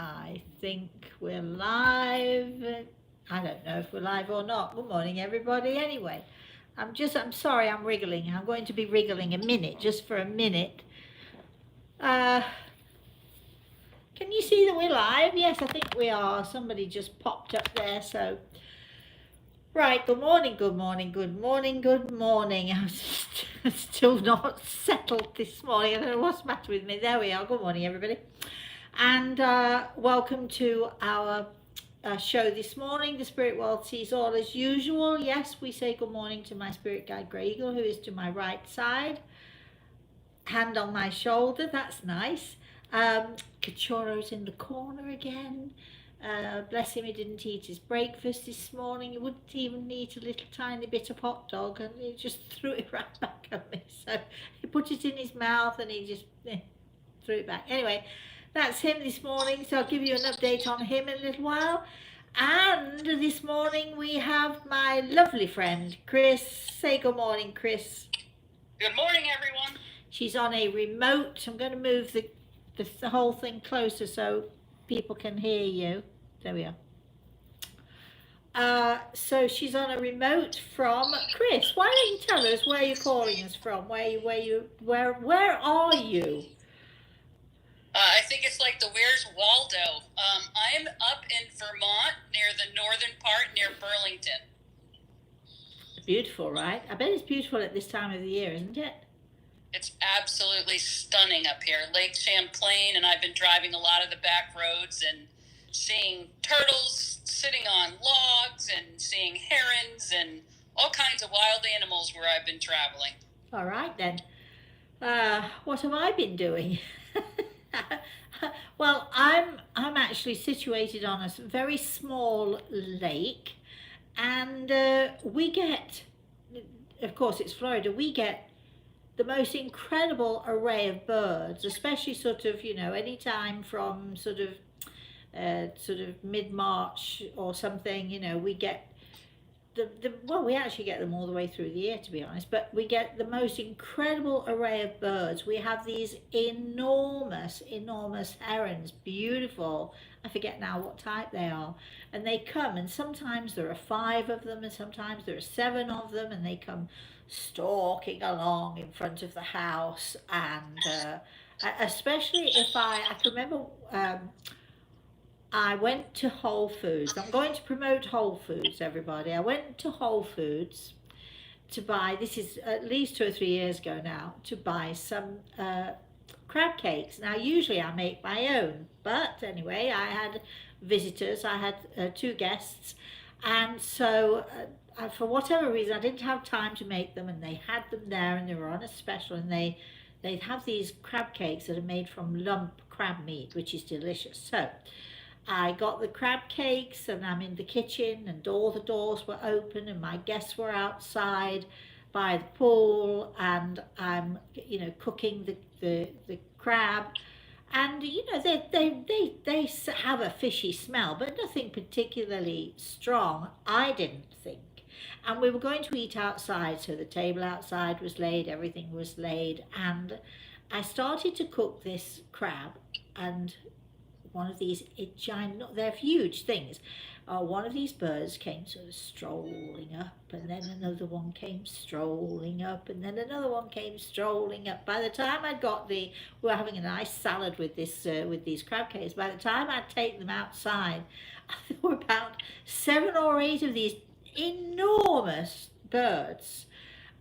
I think we're live. I don't know if we're live or not. Good morning, everybody. Anyway, I'm sorry I'm wriggling. I'm going to be wriggling a minute, just for a minute. Uh, can you see that we're live? Yes, I think we are. Somebody just popped up there, so. Right, good morning, good morning, good morning, good morning. I'm still not settled this morning. I don't know what's the matter with me. There we are. Good morning, everybody. And welcome to our show this morning. The Spirit World sees all as usual. Yes, we say good morning to my spirit guide, Grey Eagle, who is to my right side. Hand on my shoulder, that's nice. Cachorro's in the corner again. Bless him, he didn't eat his breakfast this morning. He wouldn't even eat a little tiny bit of hot dog, and he just threw it right back at me. So he put it in his mouth and he just threw it back. Anyway, that's him this morning, so I'll give you an update on him in a little while. And this morning we have my lovely friend Chris. Say good morning, Chris. Good morning, everyone. She's on a remote. I'm going to move the whole thing closer so people can hear you. There we are. So she's on a remote from Chris. Why don't you tell us where you're calling us from? Where are you? I think it's like the Where's Waldo. I'm up in Vermont, near the northern part, near Burlington. Beautiful, right? I bet it's beautiful at this time of the year, isn't it? It's absolutely stunning up here. Lake Champlain, and I've been driving a lot of the back roads and seeing turtles sitting on logs and seeing herons and all kinds of wild animals where I've been traveling. All right, then. What have I been doing? Well, I'm actually situated on a very small lake, and we get, of course, it's Florida. We get the most incredible array of birds, especially sort of any time from sort of mid-March or something. We get well, we actually get them all the way through the year, to be honest, but we get the most incredible array of birds. We have these enormous herons, beautiful. I forget now what type they are, and they come, and sometimes there are 5 of them, and sometimes there are 7 of them, and they come stalking along in front of the house. And especially if I can remember, I went to Whole Foods. I'm going to promote Whole Foods, everybody. I went to Whole Foods to buy, this is at least 2 or 3 years ago now, to buy some crab cakes. Now, usually I make my own, but anyway, I had visitors. I had 2 guests, and so for whatever reason, I didn't have time to make them, and they had them there, and they were on a special, and they have these crab cakes that are made from lump crab meat, which is delicious. So I got the crab cakes, and I'm in the kitchen, and all the doors were open, and my guests were outside by the pool, and I'm cooking the crab, and they have a fishy smell, but nothing particularly strong, I didn't think. And we were going to eat outside, so the table outside was laid, everything was laid, and I started to cook this crab, and one of these giant, they're huge things. One of these birds came sort of strolling up, and then another one came strolling up, and then another one came strolling up. By the time I'd got we were having a nice salad with these crab cakes. By the time I'd taken them outside, there were about 7 or 8 of these enormous birds,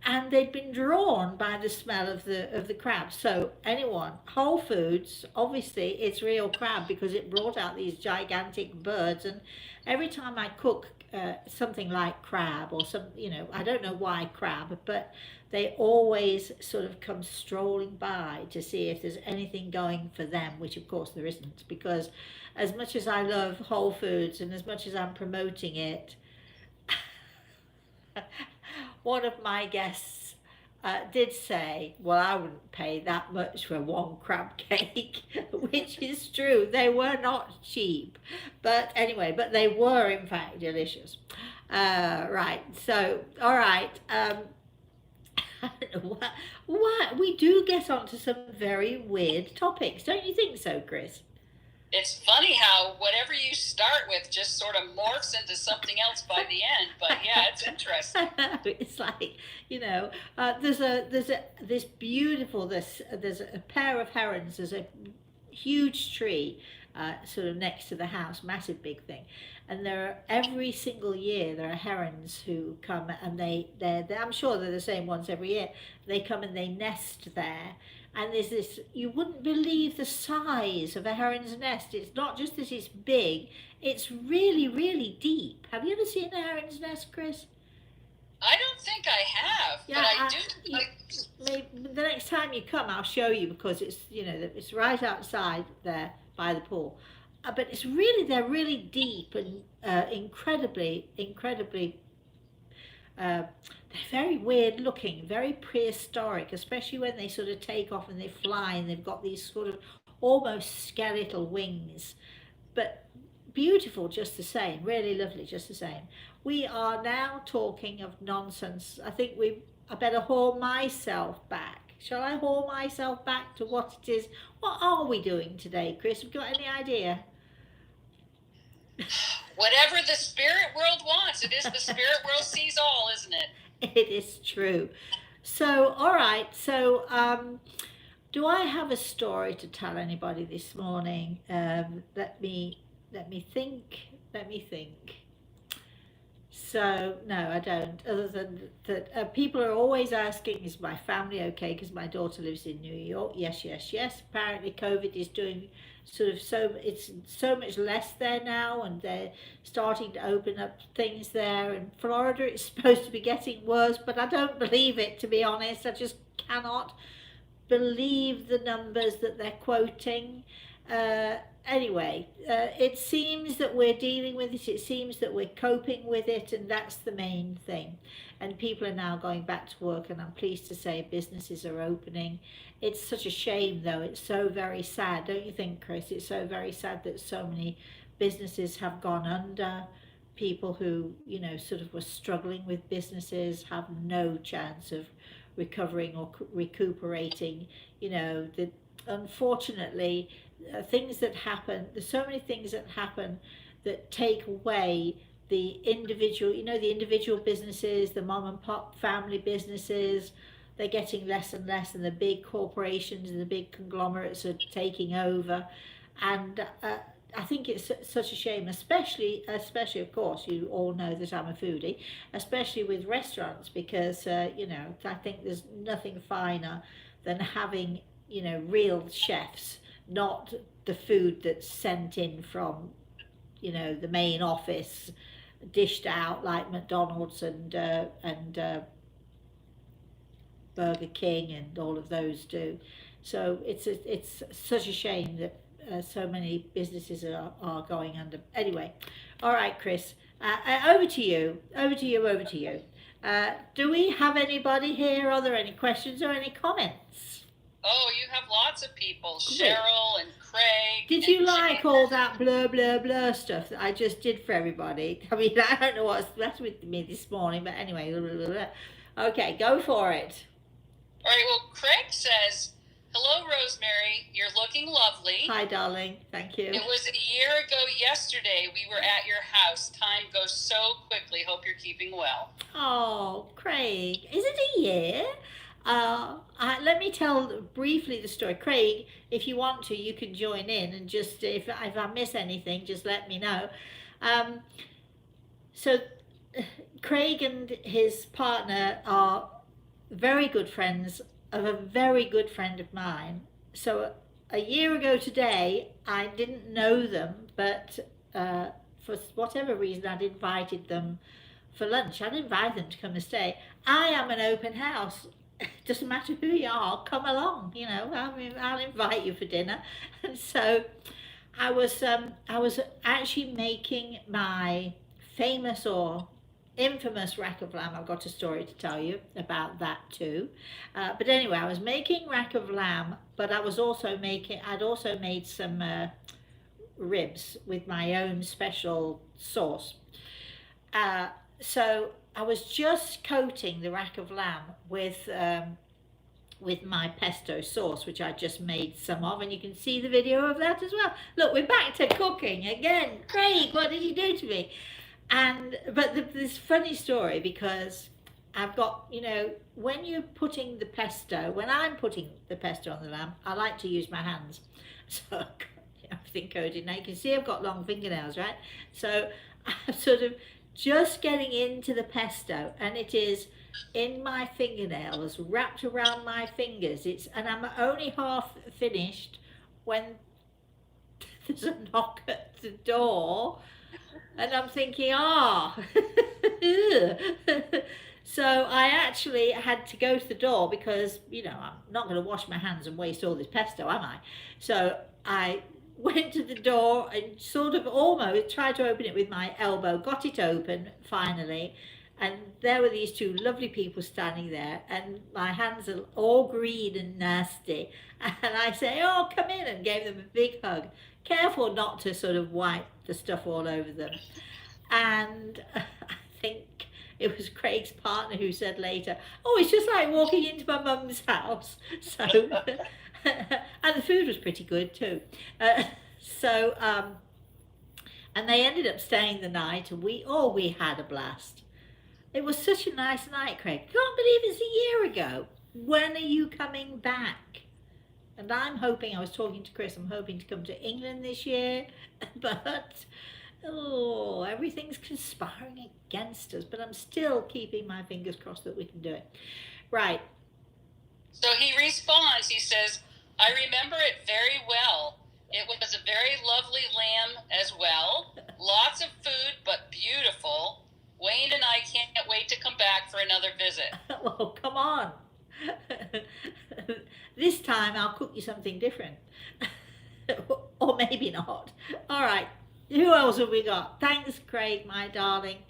and they'd been drawn by the smell of the crab. So anyone, Whole Foods, obviously it's real crab because it brought out these gigantic birds. And every time I cook something like crab or some, I don't know why crab, but they always sort of come strolling by to see if there's anything going for them, which of course there isn't, because as much as I love Whole Foods and as much as I'm promoting it, one of my guests did say, well, I wouldn't pay that much for one crab cake, which is true. They were not cheap. But anyway, they were in fact delicious. Right, so, all right. I don't know what, we do get onto some very weird topics. Don't you think so, Chris? It's funny how whatever you start with just sort of morphs into something else by the end. But yeah, it's interesting. It's like, there's this beautiful, there's a pair of herons. There's a huge tree, sort of next to the house, massive big thing, and every single year there are herons who come, and I'm sure they're the same ones every year. They come and they nest there, and there's this, you wouldn't believe the size of a heron's nest. It's not just that it's big, it's really, really deep. Have you ever seen a heron's nest, Chris? I don't think I have, Yeah, but I do. maybe the next time you come, I'll show you, because it's right outside there by the pool. But they're really deep and incredibly, incredibly. They're very weird looking, very prehistoric, especially when they sort of take off and they fly, and they've got these sort of almost skeletal wings, but beautiful just the same, really lovely just the same. We are now talking of nonsense. I better haul myself back. Shall I haul myself back to what it is? What are we doing today, Chris? Have you got any idea? Whatever the spirit world wants. It is the spirit world sees all, isn't it? It is true. So, all right. So, do I have a story to tell anybody this morning? Let me think. Let me think. So, no, I don't. Other than that, people are always asking, is my family okay? Because my daughter lives in New York. Yes, yes, yes. Apparently, COVID is doing it's so much less there now, and they're starting to open up things there. In Florida, it's supposed to be getting worse, but I don't believe it, to be honest. I just cannot believe the numbers that they're quoting. Anyway, it seems that we're dealing with it. It seems that we're coping with it, and that's the main thing. And people are now going back to work, and I'm pleased to say businesses are opening. It's such a shame, though. It's so very sad, don't you think, Chris? It's so very sad that so many businesses have gone under. People who, sort of were struggling with businesses have no chance of recovering or recuperating. Unfortunately, things that happen, there's so many things that happen that take away the individual businesses, the mom and pop family businesses. They're getting less and less, and the big corporations and the big conglomerates are taking over. And I think it's such a shame, especially of course, you all know that I'm a foodie, especially with restaurants, because I think there's nothing finer than having real chefs, not the food that's sent in from the main office, dished out like McDonald's and Burger King and all of those do. So it's such a shame that so many businesses are going under. Anyway, all right, Chris, over to you. Do we have anybody here? Are there any questions or any comments? Oh, you have lots of people. Cheryl and Craig. Did you like all that blur, blur, blur stuff that I just did for everybody? I mean, I don't know what's left with me this morning, but anyway. Blah, blah, blah. Okay, go for it. All right, well, Craig says, hello, Rosemary. You're looking lovely. Hi, darling. Thank you. It was a year ago yesterday we were at your house. Time goes so quickly. Hope you're keeping well. Oh, Craig. Is it a year? Let me tell briefly the story. Craig, if you want to, you can join in, and just if I miss anything, just let me know. So Craig and his partner are very good friends of a very good friend of mine. So a year ago today, I didn't know them, but for whatever reason, I'd invited them for lunch. I'd invited them to come and stay. I am an open house. Doesn't matter who you are, come along. I'll invite you for dinner. And so I was actually making my famous or infamous rack of lamb. I've got a story to tell you about that too. But anyway, I was making rack of lamb, but I'd also made some ribs with my own special sauce. So I was just coating the rack of lamb with with my pesto sauce, which I just made some of, and you can see the video of that as well. Look, we're back to cooking again. Craig, what did you do to me? And but this funny story, because I've got, when you're putting the pesto, when I'm putting the pesto on the lamb, I like to use my hands. So I've got everything coated. Now you can see I've got long fingernails, right? So I'm sort of just getting into the pesto, and it is in my fingernails, wrapped around my fingers. And I'm only half finished when there's a knock at the door, and I'm thinking, so I actually had to go to the door because, I'm not going to wash my hands and waste all this pesto, am I? So I went to the door and sort of almost tried to open it with my elbow, got it open finally, and there were these two lovely people standing there, and my hands are all green and nasty, and I say, "Oh, come in," and gave them a big hug, careful not to sort of wipe the stuff all over them. And I think it was Craig's partner who said later, "Oh, it's just like walking into my mum's house." So and the food was pretty good too. And they ended up staying the night, and we had a blast. It was such a nice night, Craig. Can't believe it's a year ago. When are you coming back? And I'm hoping, I was talking to Chris, I'm hoping to come to England this year, but everything's conspiring against us, but I'm still keeping my fingers crossed that we can do it. Right. So he responds, he says, "I remember it very well. It was a very lovely lamb as well. Lots of food, but beautiful. Wayne and I can't wait to come back for another visit." Well, come on. This time I'll cook you something different. Or maybe not. All right. Who else have we got? Thanks, Craig, my darling.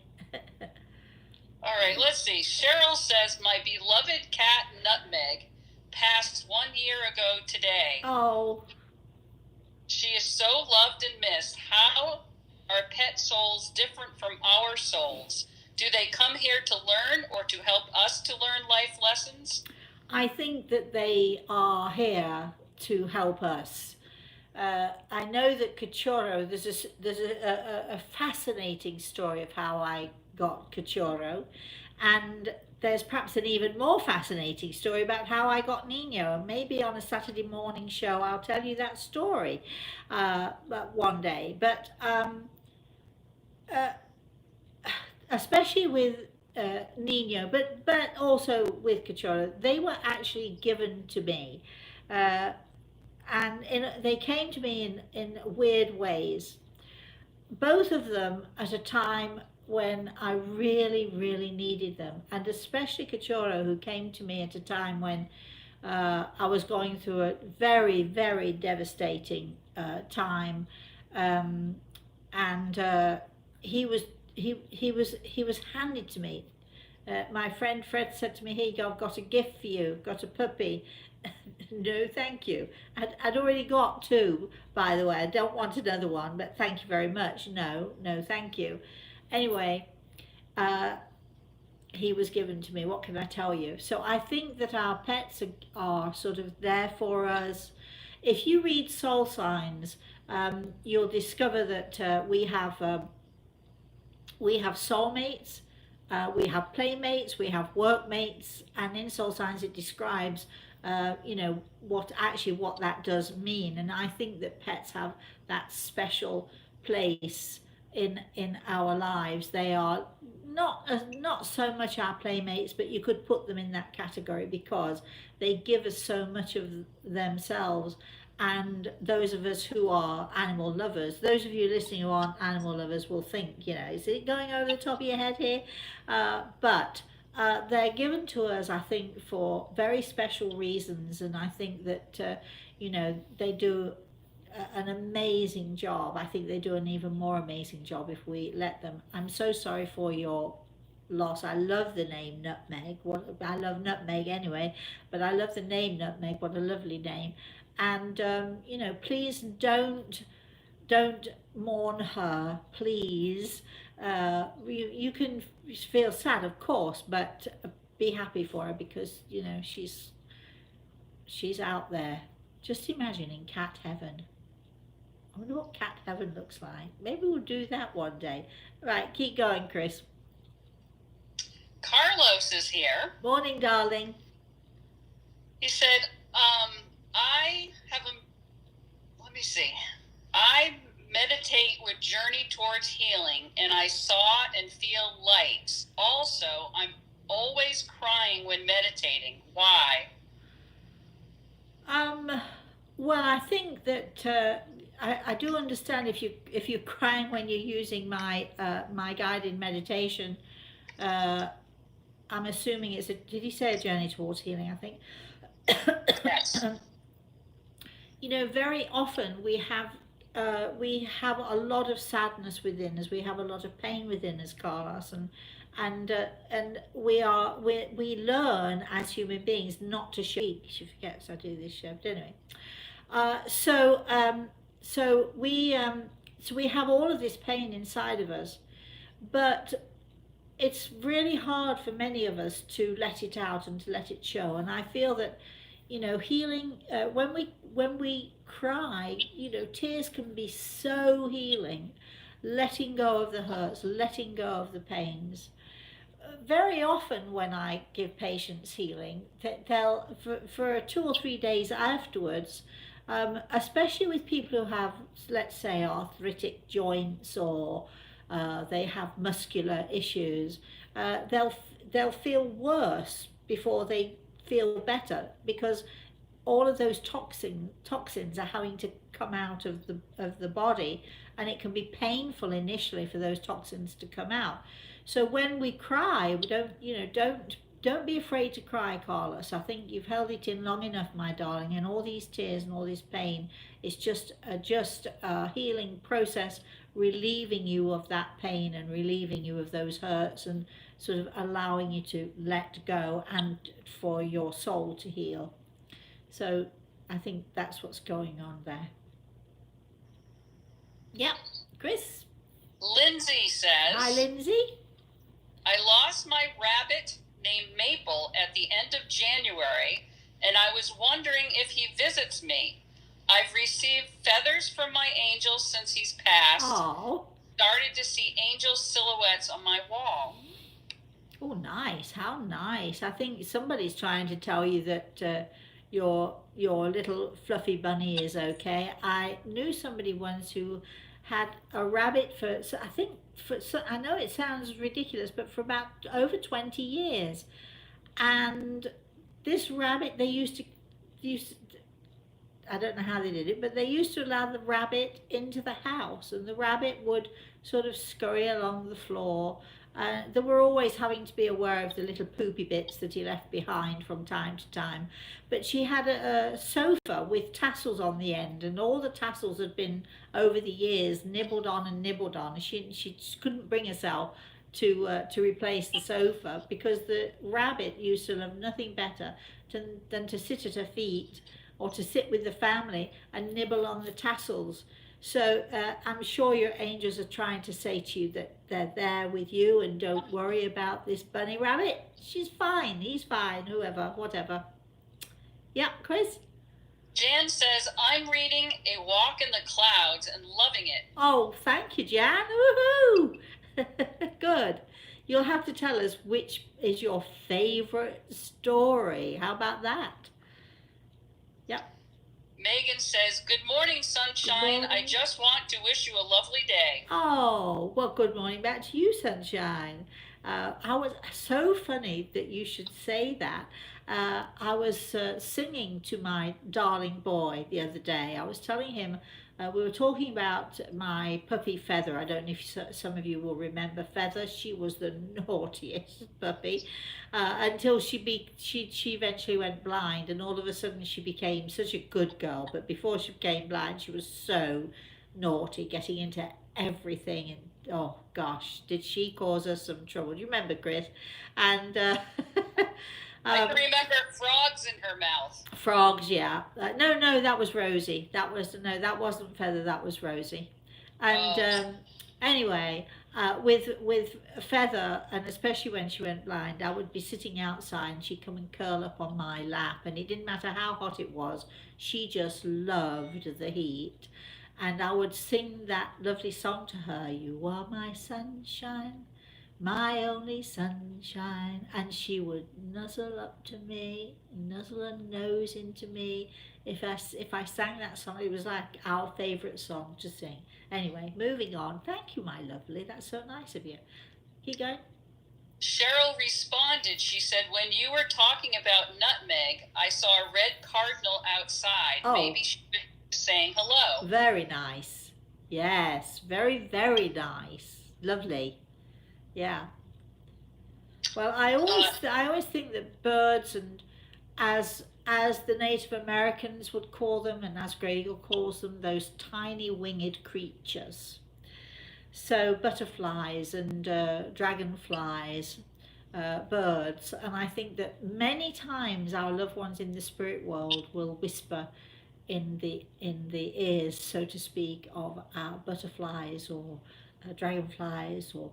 All right, let's see. Cheryl says, "My beloved cat Nutmeg passed 1 year ago today. Oh. She is so loved and missed. How are pet souls different from our souls? Do they come here to learn or to help us to learn life lessons?" I think that they are here to help us. I know that Cachorro, there's a fascinating story of how I got Cachorro, and there's perhaps an even more fascinating story about how I got Nino, and maybe on a Saturday morning show I'll tell you that story one day. But especially with Nino, but also with Cachorro, they were actually given to me, and they came to me in weird ways. Both of them at a time when I really, really needed them, and especially Cachorro, who came to me at a time when I was going through a very, very devastating time, and he was handed to me. My friend Fred said to me, "Here you go, I've got a gift for you, I've got a puppy." No, thank you. I'd already got two, by the way. I don't want another one, but thank you very much. No, thank you. Anyway, he was given to me. What can I tell you? So I think that our pets are sort of there for us. If you read Soul Signs, you'll discover that we have soulmates, we have playmates, we have workmates, and in Soul Signs it describes what that does mean. And I think that pets have that special place in our lives. They are not so much our playmates, but you could put them in that category because they give us so much of themselves. And those of us who are animal lovers, those of you listening who aren't animal lovers will think, is it going over the top of your head here? But they're given to us, I think, for very special reasons, and I think that they do an amazing job. I think they do an even more amazing job if we let them. I'm so sorry for your loss. I love the name Nutmeg. I love Nutmeg anyway, but I love the name Nutmeg. What a lovely name. And please don't mourn her, please. You can feel sad, of course, but be happy for her because she's she's out there. Just imagining cat heaven. I wonder what cat heaven looks like. Maybe we'll do that one day. Right, keep going, Chris. Carlos is here. Morning, darling. He said, I have a, let me see. I meditate with Journey Towards Healing, and I saw and feel lights. Also, I'm always crying when meditating. Why? Well, I think that I do understand if you're crying when you're using my my guided meditation. I'm assuming it's a. Did he say a journey towards healing? I think. Yes. You know, very often we have a lot of sadness within us. We have a lot of pain within us, Carlos, and we learn as human beings not to show. She forgets I do this show, but anyway. So we have all of this pain inside of us, but it's really hard for many of us to let it out and to let it show. And I feel that, you know, healing, when we cry, you know, tears can be so healing, letting go of the hurts, letting go of the pains. Very often when I give patients healing, they'll for 2 or 3 days afterwards, especially with people who have, let's say, arthritic joints, or they have muscular issues, they'll feel worse before they feel better, because all of those toxins are having to come out of the body, and it can be painful initially for those toxins to come out. So when we cry, we don't be afraid to cry, Carlos. I think you've held it in long enough, my darling, and all these tears and all this pain is just a healing process, relieving you of that pain and relieving you of those hurts, and sort of allowing you to let go and for your soul to heal. So I think that's what's going on there. Yep, Chris. Lindsay says, Hi, Lindsay. I lost my rabbit named Maple at the end of January, and I was wondering if he visits me. I've received feathers from my angels since he's passed. Oh. Started to see angel silhouettes on my wall. Oh, nice. How nice. I think somebody's trying to tell you that your little fluffy bunny is okay. I knew somebody once who had a rabbit I know it sounds ridiculous, but for about over 20 years. And this rabbit, they used to I don't know how they did it, but they used to allow the rabbit into the house, and the rabbit would sort of scurry along the floor. They were always having to be aware of the little poopy bits that he left behind from time to time. But she had a sofa with tassels on the end, and all the tassels had been, over the years, nibbled on and nibbled on. She just couldn't bring herself to replace the sofa, because the rabbit used to love nothing better than to sit at her feet, or to sit with the family and nibble on the tassels. So I'm sure your angels are trying to say to you that they're there with you, and don't worry about this bunny rabbit. She's fine, he's fine, whoever, whatever. Yeah, Chris? Jan says, I'm reading A Walk in the Clouds and loving it. Oh, thank you, Jan. Woohoo! Good. You'll have to tell us which is your favorite story. How about that? Yep. Megan says, good morning, sunshine. Good morning. I just want to wish you a lovely day. Oh, well, good morning back to you, sunshine. I was so funny that you should say that. I was singing to my darling boy the other day. I was telling him, we were talking about my puppy Feather. I don't know if some of you will remember Feather. She was the naughtiest puppy until she eventually went blind, and all of a sudden she became such a good girl. But before she became blind, she was so naughty, getting into everything, and oh gosh, did she cause us some trouble. Do you remember, Chris? And I can remember frogs in her mouth. Frogs, yeah. No, that was Rosie. That wasn't Feather, that was Rosie. And anyway, with Feather, and especially when she went blind, I would be sitting outside and she'd come and curl up on my lap, and it didn't matter how hot it was, she just loved the heat. And I would sing that lovely song to her, "You are my sunshine, my only sunshine," and she would nuzzle up to me, nuzzle her nose into me. If I sang that song, it was like our favourite song to sing. Anyway, moving on. Thank you, my lovely. That's so nice of you. Keep going. Cheryl responded. She said, "When you were talking about nutmeg, I saw a red cardinal outside. Oh. Maybe she was saying hello." Very nice. Yes, very, very nice. Lovely. Yeah. Well, I always think that birds, and as the Native Americans would call them, and as Gregor calls them, those tiny winged creatures. So butterflies and dragonflies, birds, and I think that many times our loved ones in the spirit world will whisper in the ears, so to speak, of our butterflies or dragonflies or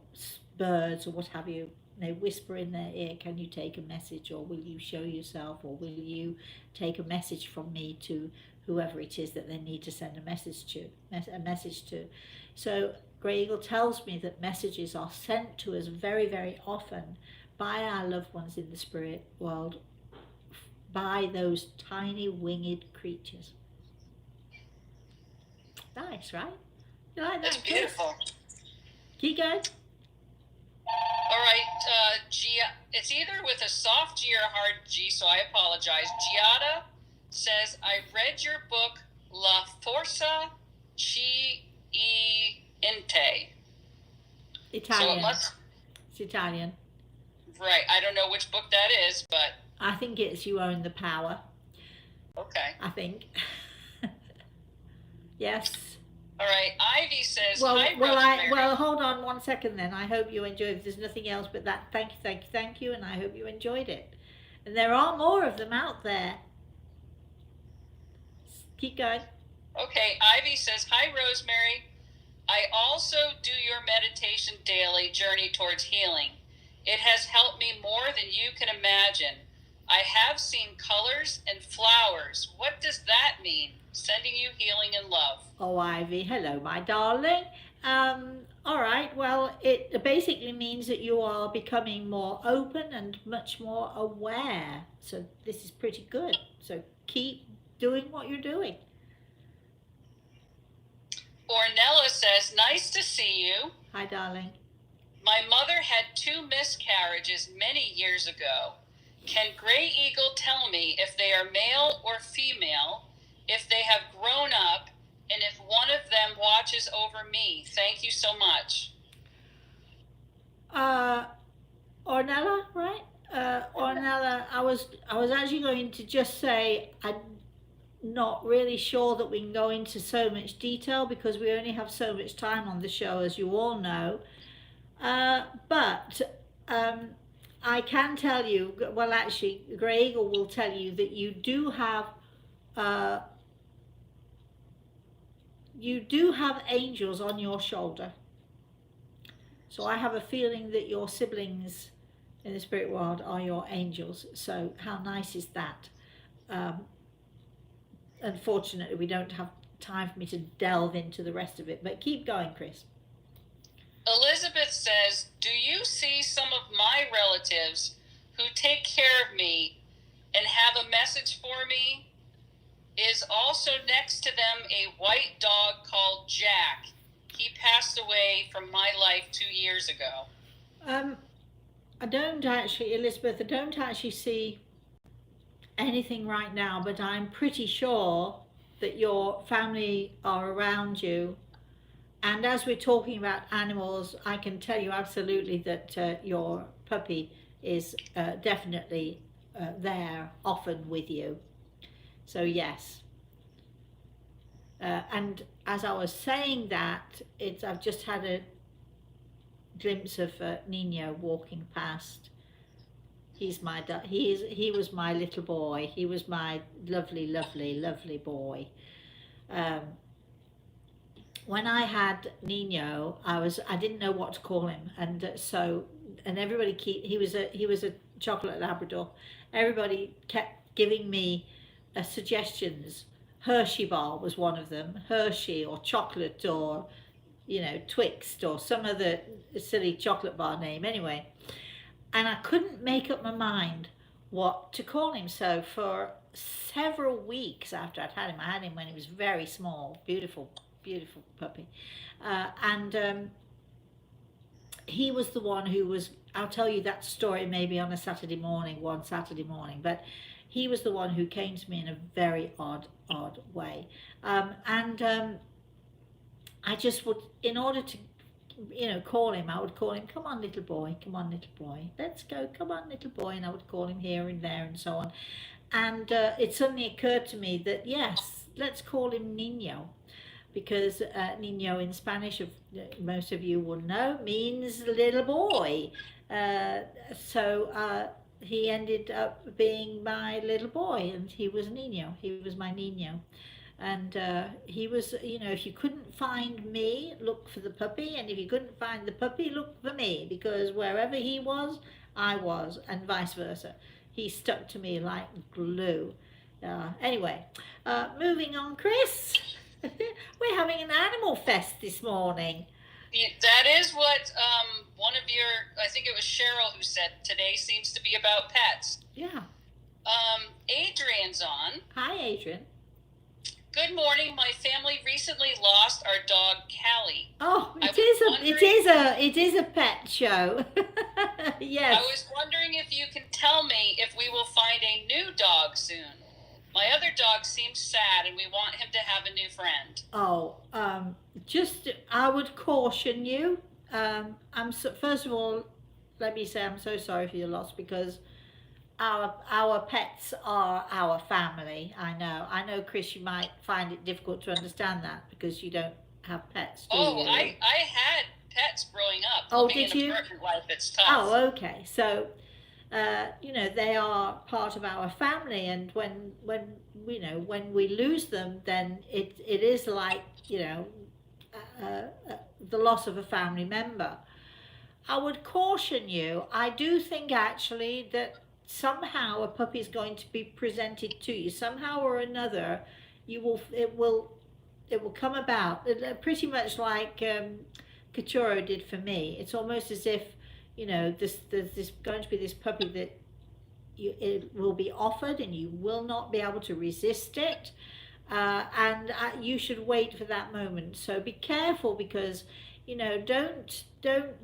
birds or what have you. They whisper in their ear, "Can you take a message, or will you show yourself, or will you take a message from me to whoever it is that they need to send a message to." So Grey Eagle tells me that messages are sent to us very, very often by our loved ones in the spirit world, by those tiny winged creatures. Nice, right? You like that? That's beautiful. Keep going. All right, it's either with a soft G or a hard G, so I apologize. Giada says, "I read your book, La Forza Chi e Inte." Italian. So it's Italian. Right, I don't know which book that is, but... I think it's You Own the Power. Okay. I think. Yes. All right, Ivy says, well, "Hi, well, Rosemary." well, hold on one second then. I hope you enjoyed it. There's nothing else but that. Thank you, and I hope you enjoyed it. And there are more of them out there. Keep going. Okay, Ivy says, "Hi, Rosemary. I also do your meditation daily, Journey Towards Healing. It has helped me more than you can imagine. I have seen colors and flowers. What does that mean? Sending you healing and love." Oh, Ivy, hello, my darling. All right, well, it basically means that you are becoming more open and much more aware. So this is pretty good. So keep doing what you're doing. Ornella says, "Nice to see you. Hi, darling. My mother had 2 miscarriages many years ago. Can Grey Eagle tell me if they are male or female, if they have grown up, and if one of them watches over me? Thank you so much." Ornella, right? Ornella, I was actually going to just say I'm not really sure that we can go into so much detail because we only have so much time on the show, as you all know. But I can tell you, well, actually, Grey Eagle will tell you that you do have angels on your shoulder. So I have a feeling that your siblings in the spirit world are your angels. So how nice is that? Unfortunately, we don't have time for me to delve into the rest of it, but keep going, Chris. Elizabeth says, "Do you see some of my relatives who take care of me and have a message for me? Is also next to them a white dog called Jack. He passed away from my life 2 years ago." I don't actually, Elizabeth, I don't actually see anything right now, but I'm pretty sure that your family are around you. And as we're talking about animals, I can tell you absolutely that your puppy is definitely there, often with you. So yes. And as I was saying that, I've just had a glimpse of Nino walking past. He was my little boy. He was my lovely, lovely, lovely boy. when I had Nino, I didn't know what to call him, and everybody he was a chocolate Labrador. Everybody kept giving me suggestions. Hershey bar was one of them. Hershey or chocolate or Twixt or some other silly chocolate bar name. Anyway, and I couldn't make up my mind what to call him. So for several weeks after I had him when he was very small, beautiful, beautiful puppy, and he was the one who was. I'll tell you that story maybe on a Saturday morning, one Saturday morning, but he was the one who came to me in a very odd way, and I just would, in order to call him, I would call him, come on little boy, come on little boy, let's go, come on little boy, and I would call him here and there and so on. And it suddenly occurred to me that yes, let's call him Nino, because Nino in Spanish, most of you will know, means little boy. So he ended up being my little boy, and he was Nino. He was my Nino. And he was, if you couldn't find me, look for the puppy, and if you couldn't find the puppy, look for me, because wherever he was, I was, and vice versa. He stuck to me like glue. Anyway, moving on, Chris. We're having an animal fest this morning. Yeah, that is what one of your, I think it was Cheryl who said, today seems to be about pets. Yeah. Adrian's on. Hi, Adrian. Good morning. My family recently lost our dog Callie. Oh, it is a pet show. Yes. I was wondering if you can tell me if we will find a new dog soon. My other dog seems sad, and we want him to have a new friend. Oh, I would caution you. First of all, let me say I'm so sorry for your loss, because our pets are our family. I know, Chris, you might find it difficult to understand that because you don't have pets, do you? I had pets growing up. Oh, living did in you? Apartment life, it's tough. Oh, okay. So, they are part of our family, and when we lose them, then it is like the loss of a family member. I would caution you. I do think actually that somehow a puppy is going to be presented to you somehow or another. It will come about pretty much like Cachorro did for me. It's almost as if there's going to be this puppy that it will be offered and you will not be able to resist it, and you should wait for that moment. So be careful, because don't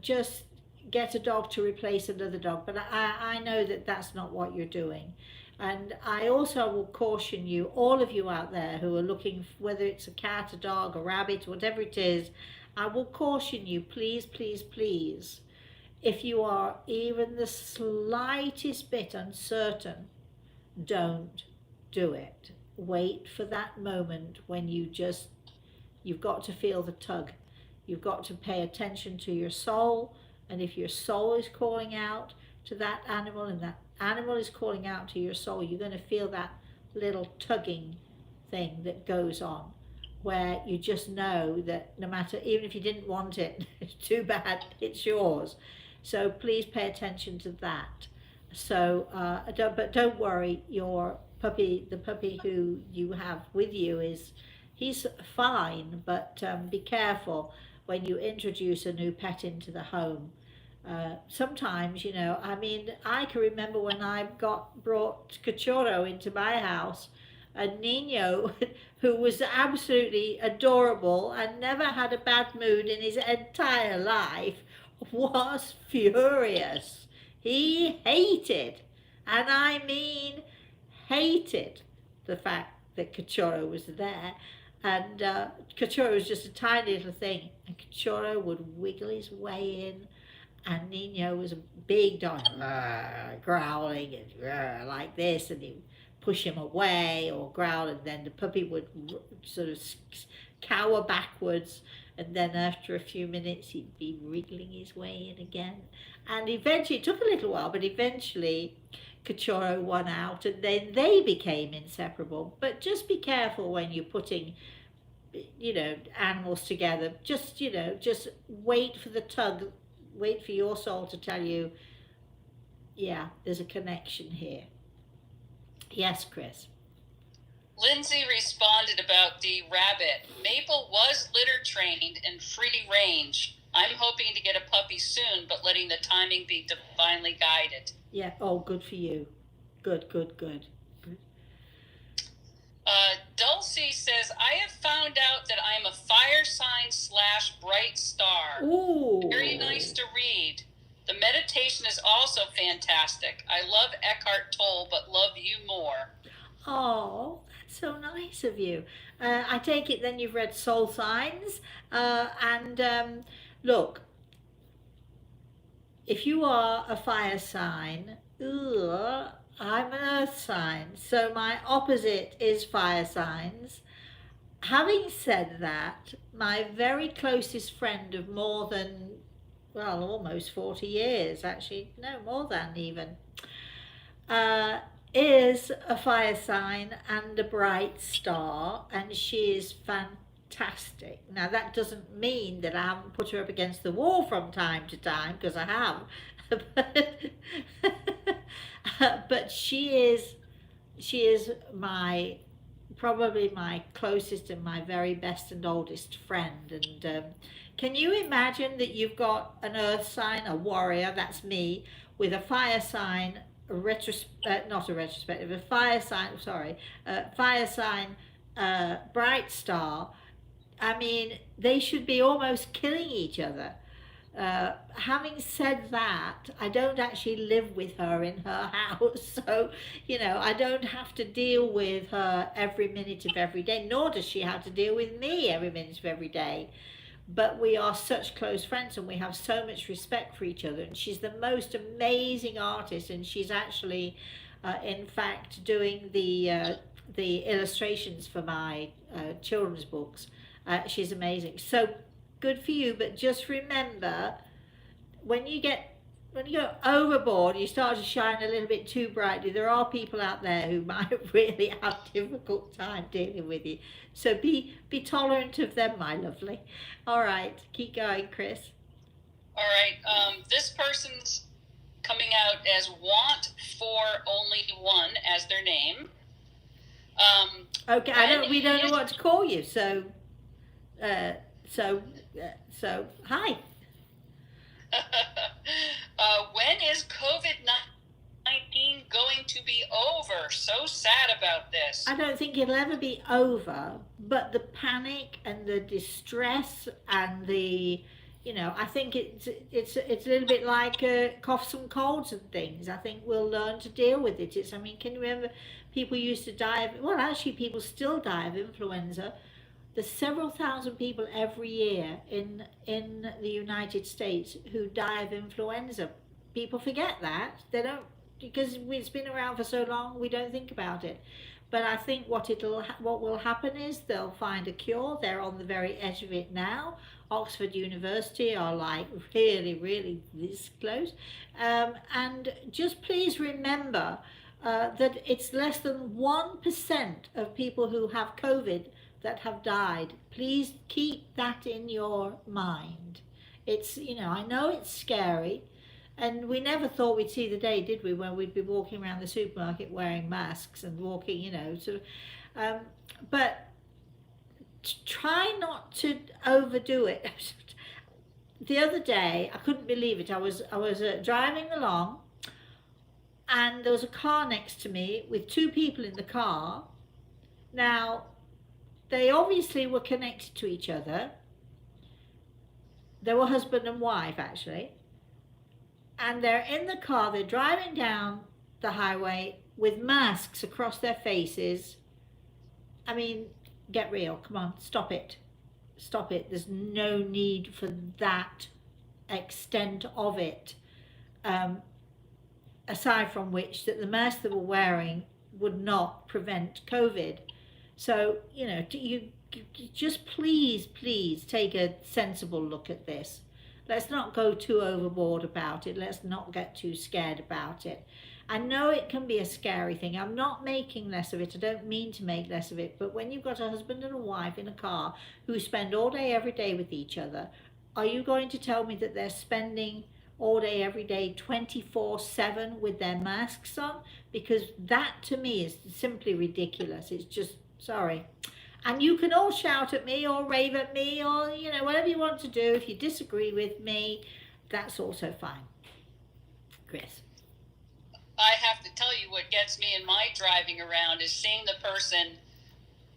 just get a dog to replace another dog, but I know that that's not what you're doing. And I also will caution you, all of you out there who are looking, whether it's a cat, a dog, a rabbit, whatever it is, I will caution you, please, please, please, if you are even the slightest bit uncertain, don't do it. Wait for that moment when you've got to feel the tug. You've got to pay attention to your soul. And if your soul is calling out to that animal and that animal is calling out to your soul, you're going to feel that little tugging thing that goes on, where you just know that no matter, even if you didn't want it, it's too bad, it's yours. So please pay attention to that. So, don't worry, your puppy, the puppy who you have with you he's fine, but be careful when you introduce a new pet into the home. Sometimes, I can remember when I brought Cachorro into my house, and Nino, who was absolutely adorable and never had a bad mood in his entire life, was furious. He hated, and I mean hated, the fact that Cachorro was there. And Cachorro was just a tiny little thing, and Cachorro would wiggle his way in, and Nino was a big dog, growling and like this, and he'd push him away or growl, and then the puppy would sort of cower backwards, and then after a few minutes he'd be wriggling his way in again. And eventually, it took a little while, but eventually Cachorro won out, and then they became inseparable. But just be careful when you're putting you know, animals together. Just, you know, just wait for the tug, wait for your soul to tell you, yeah, there's a connection here. Yes, Chris. Lindsay responded about the rabbit. Maple was litter trained and free range. I'm hoping to get a puppy soon, but letting the timing be divinely guided. Yeah. Oh, good for you. Good, good, good. Dulcie says, I have found out that I'm a fire sign / bright star. Ooh. Very nice to read. The meditation is also fantastic. I love Eckhart Tolle, but love you more. Oh, that's so nice of you. I take it then you've read Soul Signs. Look, if you are a fire sign, I'm an earth sign, so my opposite is fire signs. Having said that, my very closest friend of more than, well, almost 40 years, actually, no, more than even, is a fire sign and a bright star, and she is fantastic. Now, that doesn't mean that I haven't put her up against the wall from time to time, because I have. But she is my, probably my closest and my very best and oldest friend. And can you imagine that you've got an earth sign, a warrior, that's me, with a fire sign, not a retrospective, a fire sign, bright star. I mean, they should be almost killing each other. Having said that, I don't actually live with her in her house, so, you know, I don't have to deal with her every minute of every day, nor does she have to deal with me every minute of every day. But we are such close friends and we have so much respect for each other, and she's the most amazing artist, and she's actually in fact doing the illustrations for my children's books. She's amazing. So good for you, but just remember, when you go overboard, you start to shine a little bit too brightly. There are people out there who might really have a difficult time dealing with you. So be tolerant of them, my lovely. All right, keep going, Chris. All right, this person's coming out as Want for Only One as their name. Okay, we don't know what to call you, so hi. When is COVID-19 going to be over? So sad about this. I don't think it'll ever be over, but the panic and the distress and the, you know, I think it's a little bit like coughs and colds and things. I think we'll learn to deal with it. I mean, can you remember people used to die of, well, actually people still die of influenza. There's several thousand people every year in the United States who die of influenza. People forget that. They don't, because it's been around for so long, we don't think about it. But I think what will happen is they'll find a cure. They're on the very edge of it now. Oxford University are like really, really this close. And just please remember that it's less than 1% of people who have COVID that have died. Please keep that in your mind. It's, you know, I know it's scary, and we never thought we'd see the day, did we, when we'd be walking around the supermarket wearing masks and walking, you know, sort of, but try not to overdo it. The other day, I couldn't believe it. I was driving along, and there was a car next to me with two people in the car. Now, they obviously were connected to each other. They were husband and wife, actually. And they're in the car, they're driving down the highway with masks across their faces. I mean, get real, come on, stop it. Stop it. There's no need for that extent of it. Aside from which, that the mask they were wearing would not prevent COVID. So, you know, you just please take a sensible look at this. Let's not go too overboard about it. Let's not get too scared about it. I know it can be a scary thing. I'm not making less of it. I don't mean to make less of it. But when you've got a husband and a wife in a car who spend all day, every day with each other, are you going to tell me that they're spending all day, every day, 24/7 with their masks on? Because that to me is simply ridiculous. It's just, sorry. And you can all shout at me or rave at me or, whatever you want to do. If you disagree with me, that's also fine. Chris. I have to tell you, what gets me in my driving around is seeing the person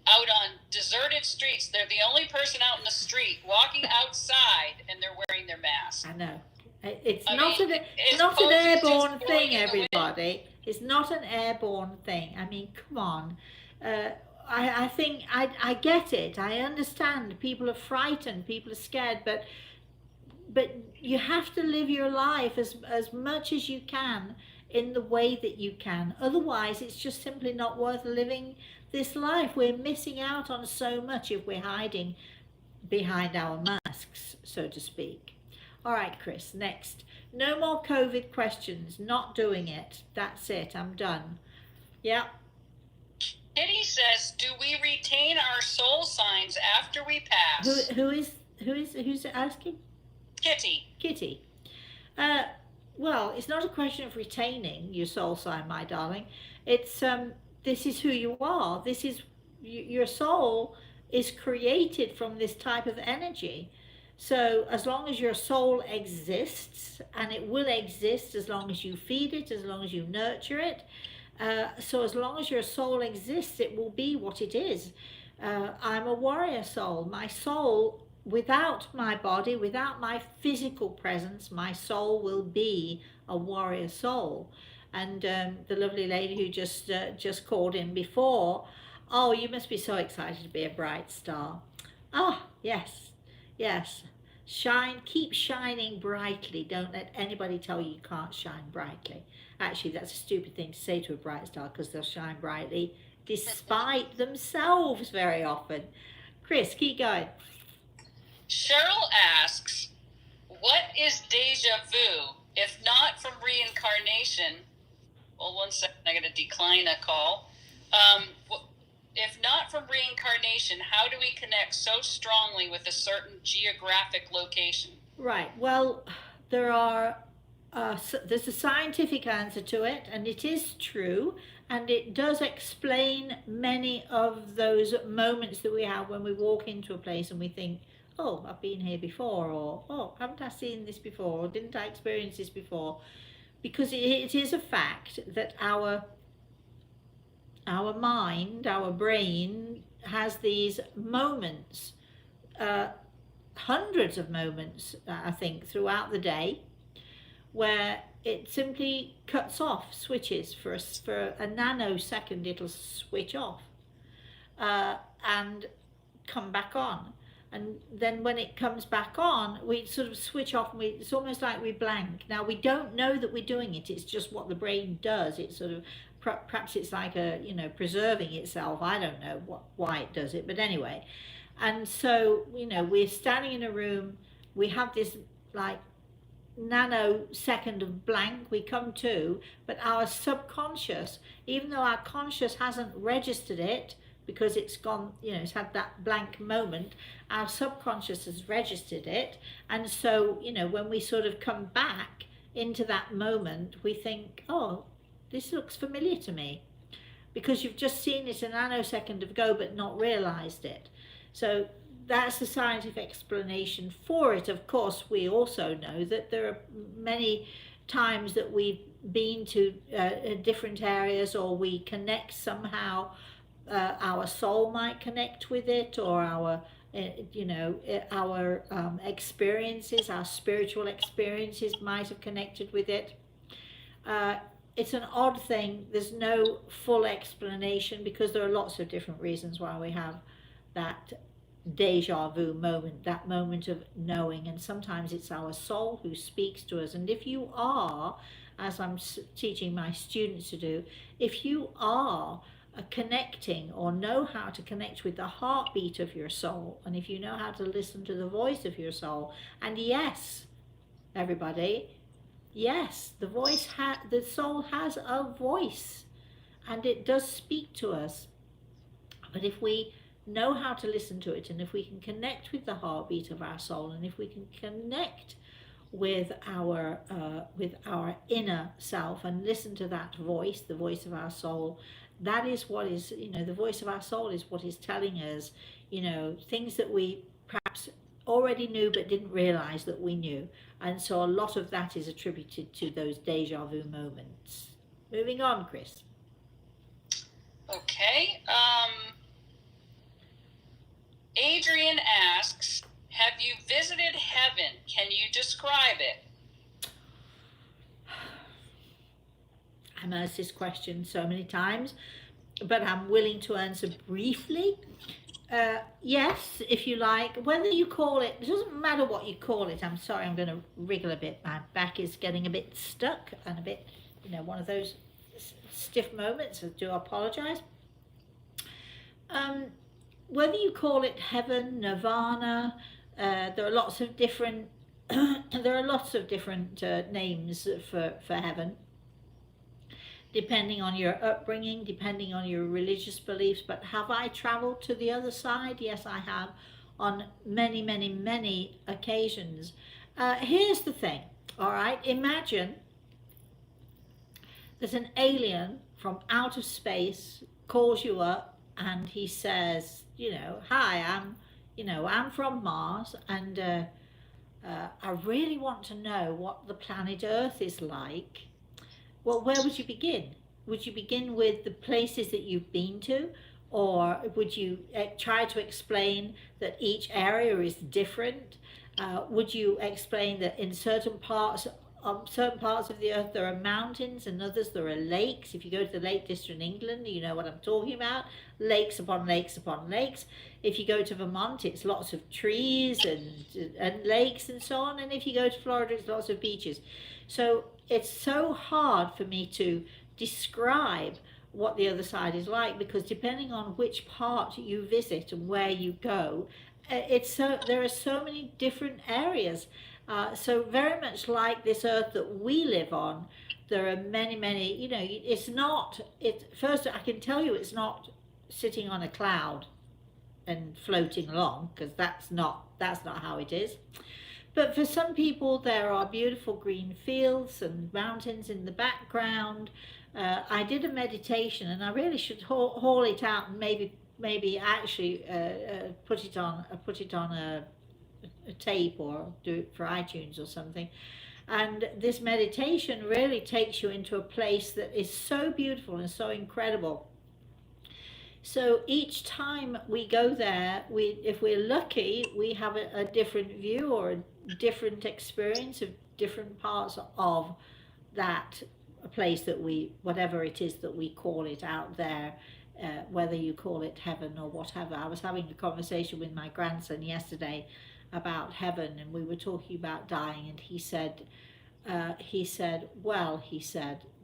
out on deserted streets. They're the only person out in the street walking outside, and they're wearing their mask. I know. It's not an airborne thing, everybody. It's not an airborne thing. I mean, come on. I think I get it. I understand. People are frightened. People are scared. But you have to live your life as much as you can in the way that you can. Otherwise, it's just simply not worth living this life. We're missing out on so much if we're hiding behind our masks, so to speak. All right, Chris, next. No more COVID questions. Not doing it. That's it. I'm done. Yeah. Kitty says, do we retain our soul signs after we pass? Who's asking? Kitty. Well, it's not a question of retaining your soul sign, my darling. It's this is who you are. This is your soul is created from this type of energy. So as long as your soul exists, and it will exist as long as you feed it, as long as you nurture it. So as long as your soul exists, it will be what it is. I'm a warrior soul. My soul, without my body, without my physical presence, my soul will be a warrior soul. And the lovely lady who just called in before, oh, you must be so excited to be a bright star. Oh, yes. Shine, keep shining brightly. Don't let anybody tell you can't shine brightly. Actually, that's a stupid thing to say to a bright star, because they'll shine brightly despite themselves very often. Chris, keep going. Cheryl asks, what is deja vu? If not from reincarnation, well, 1 second, I got to decline a call. If not from reincarnation, how do we connect so strongly with a certain geographic location? Right. Well, there's a scientific answer to it, and it is true, and it does explain many of those moments that we have when we walk into a place and we think, oh, I've been here before, or oh, haven't I seen this before, or didn't I experience this before? Because it is a fact that our mind, our brain has these moments, hundreds of moments, I think, throughout the day, where it simply cuts off, switches for a nanosecond. It'll switch off and come back on. And then when it comes back on, we sort of switch off, and it's almost like we blank. Now, we don't know that we're doing it. It's just what the brain does. It's sort of, perhaps it's like preserving itself. I don't know why it does it, but anyway. And so, we're standing in a room, we have this like nanosecond of blank, we come to, but our subconscious, even though our conscious hasn't registered it, because it's gone, it's had that blank moment, our subconscious has registered it. And so, when we sort of come back into that moment, we think, oh, this looks familiar to me, because you've just seen it a nanosecond ago but not realized it. So that's the scientific explanation for it. Of course, we also know that there are many times that we've been to different areas, or we connect somehow. Our soul might connect with it, or our experiences, our spiritual experiences might have connected with it. It's an odd thing. There's no full explanation, because there are lots of different reasons why we have that deja vu moment, that moment of knowing. And sometimes it's our soul who speaks to us. And if you are, as I'm teaching my students to do, if you are connecting, or know how to connect with the heartbeat of your soul, and if you know how to listen to the voice of your soul, and yes, everybody, Yes, the soul has a voice, and it does speak to us. But if we know how to listen to it, and if we can connect with the heartbeat of our soul, and if we can connect with our inner self and listen to that voice, the voice of our soul, that is what is, the voice of our soul is what is telling us, things that we perhaps already knew but didn't realize that we knew. And so a lot of that is attributed to those deja vu moments. Moving on, Chris. Okay. Adrian asks, have you visited heaven? Can you describe it? I'm asked this question so many times, but I'm willing to answer briefly. Yes, if you like. Whether you call it doesn't matter what you call it. I'm sorry, I'm going to wriggle a bit. My back is getting a bit stuck and a bit, one of those stiff moments. I do apologize. Whether you call it heaven, nirvana, there are lots of different names for heaven, depending on your upbringing, depending on your religious beliefs. But have I traveled to the other side? Yes, I have, on many, many, many occasions. Here's the thing, all right? Imagine that an alien from out of space calls you up and he says, hi, I'm from Mars, and I really want to know what the planet Earth is like. Well, where would you begin? Would you begin with the places that you've been to? Or would you try to explain that each area is different? Would you explain that in certain parts of the earth there are mountains, and others there are lakes? If you go to the Lake District in England, you know what I'm talking about. Lakes upon lakes upon lakes. If you go to Vermont, it's lots of trees and lakes and so on. And if you go to Florida, it's lots of beaches. So it's so hard for me to describe what the other side is like, because depending on which part you visit and where you go, there are so many different areas. So very much like this earth that we live on, there are many, many, first I can tell you it's not sitting on a cloud and floating along, because that's not how it is. But for some people, there are beautiful green fields and mountains in the background. I did a meditation, and I really should haul it out and maybe actually put it on a tape, or do it for iTunes or something. And this meditation really takes you into a place that is so beautiful and so incredible. So each time we go there, if we're lucky, we have a different view or a different experience of different parts of that place that whatever it is that we call it out there, whether you call it heaven or whatever. I was having a conversation with my grandson yesterday about heaven, and we were talking about dying, and he said,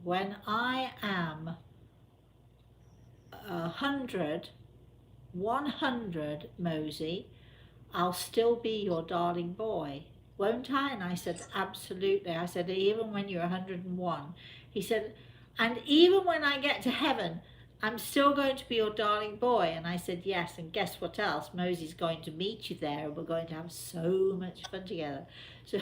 when I am 100, Mosey, I'll still be your darling boy, won't I? And I said, absolutely. I said, even when you're 101. He said, and even when I get to heaven, I'm still going to be your darling boy. And I said, yes, and guess what else? Mosey's going to meet you there, and we're going to have so much fun together. So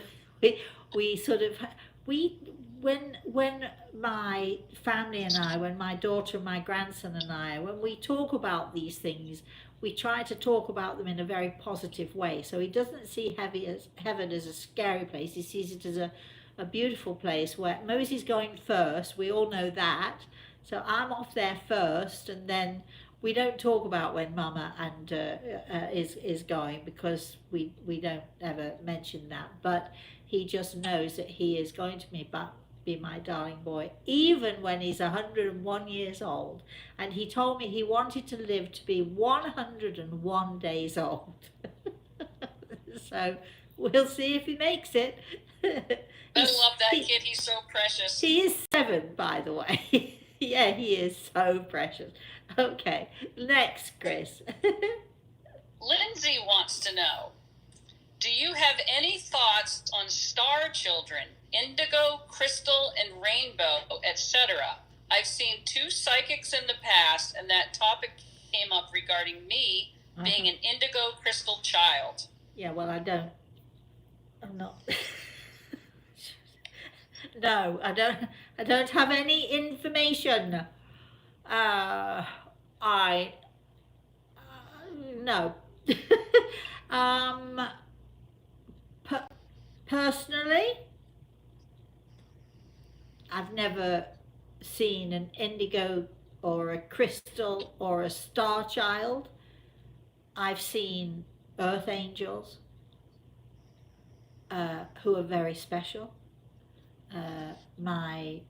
when my family and I, when my daughter and my grandson and I, when we talk about these things, we try to talk about them in a very positive way. So he doesn't see heaven as a scary place. He sees it as a beautiful place where Mosey's going first. We all know that. So I'm off there first, and then we don't talk about when Mama and is going, because we don't ever mention that. But he just knows that he is going to be my darling boy, even when he's 101 years old. And he told me he wanted to live to be 101 days old. So we'll see if he makes it. I love that kid. He's so precious. He is 7, by the way. Yeah, he is so precious. Okay, next, Chris. Lindsay wants to know, do you have any thoughts on star children? indigo, crystal, and rainbow, etc. I've seen 2 psychics in the past, and that topic came up regarding me being an indigo crystal child. Yeah, well, I'm not. No, I don't have any information. I no. um, personally, I've never seen an indigo or a crystal or a star child. I've seen earth angels who are very special. My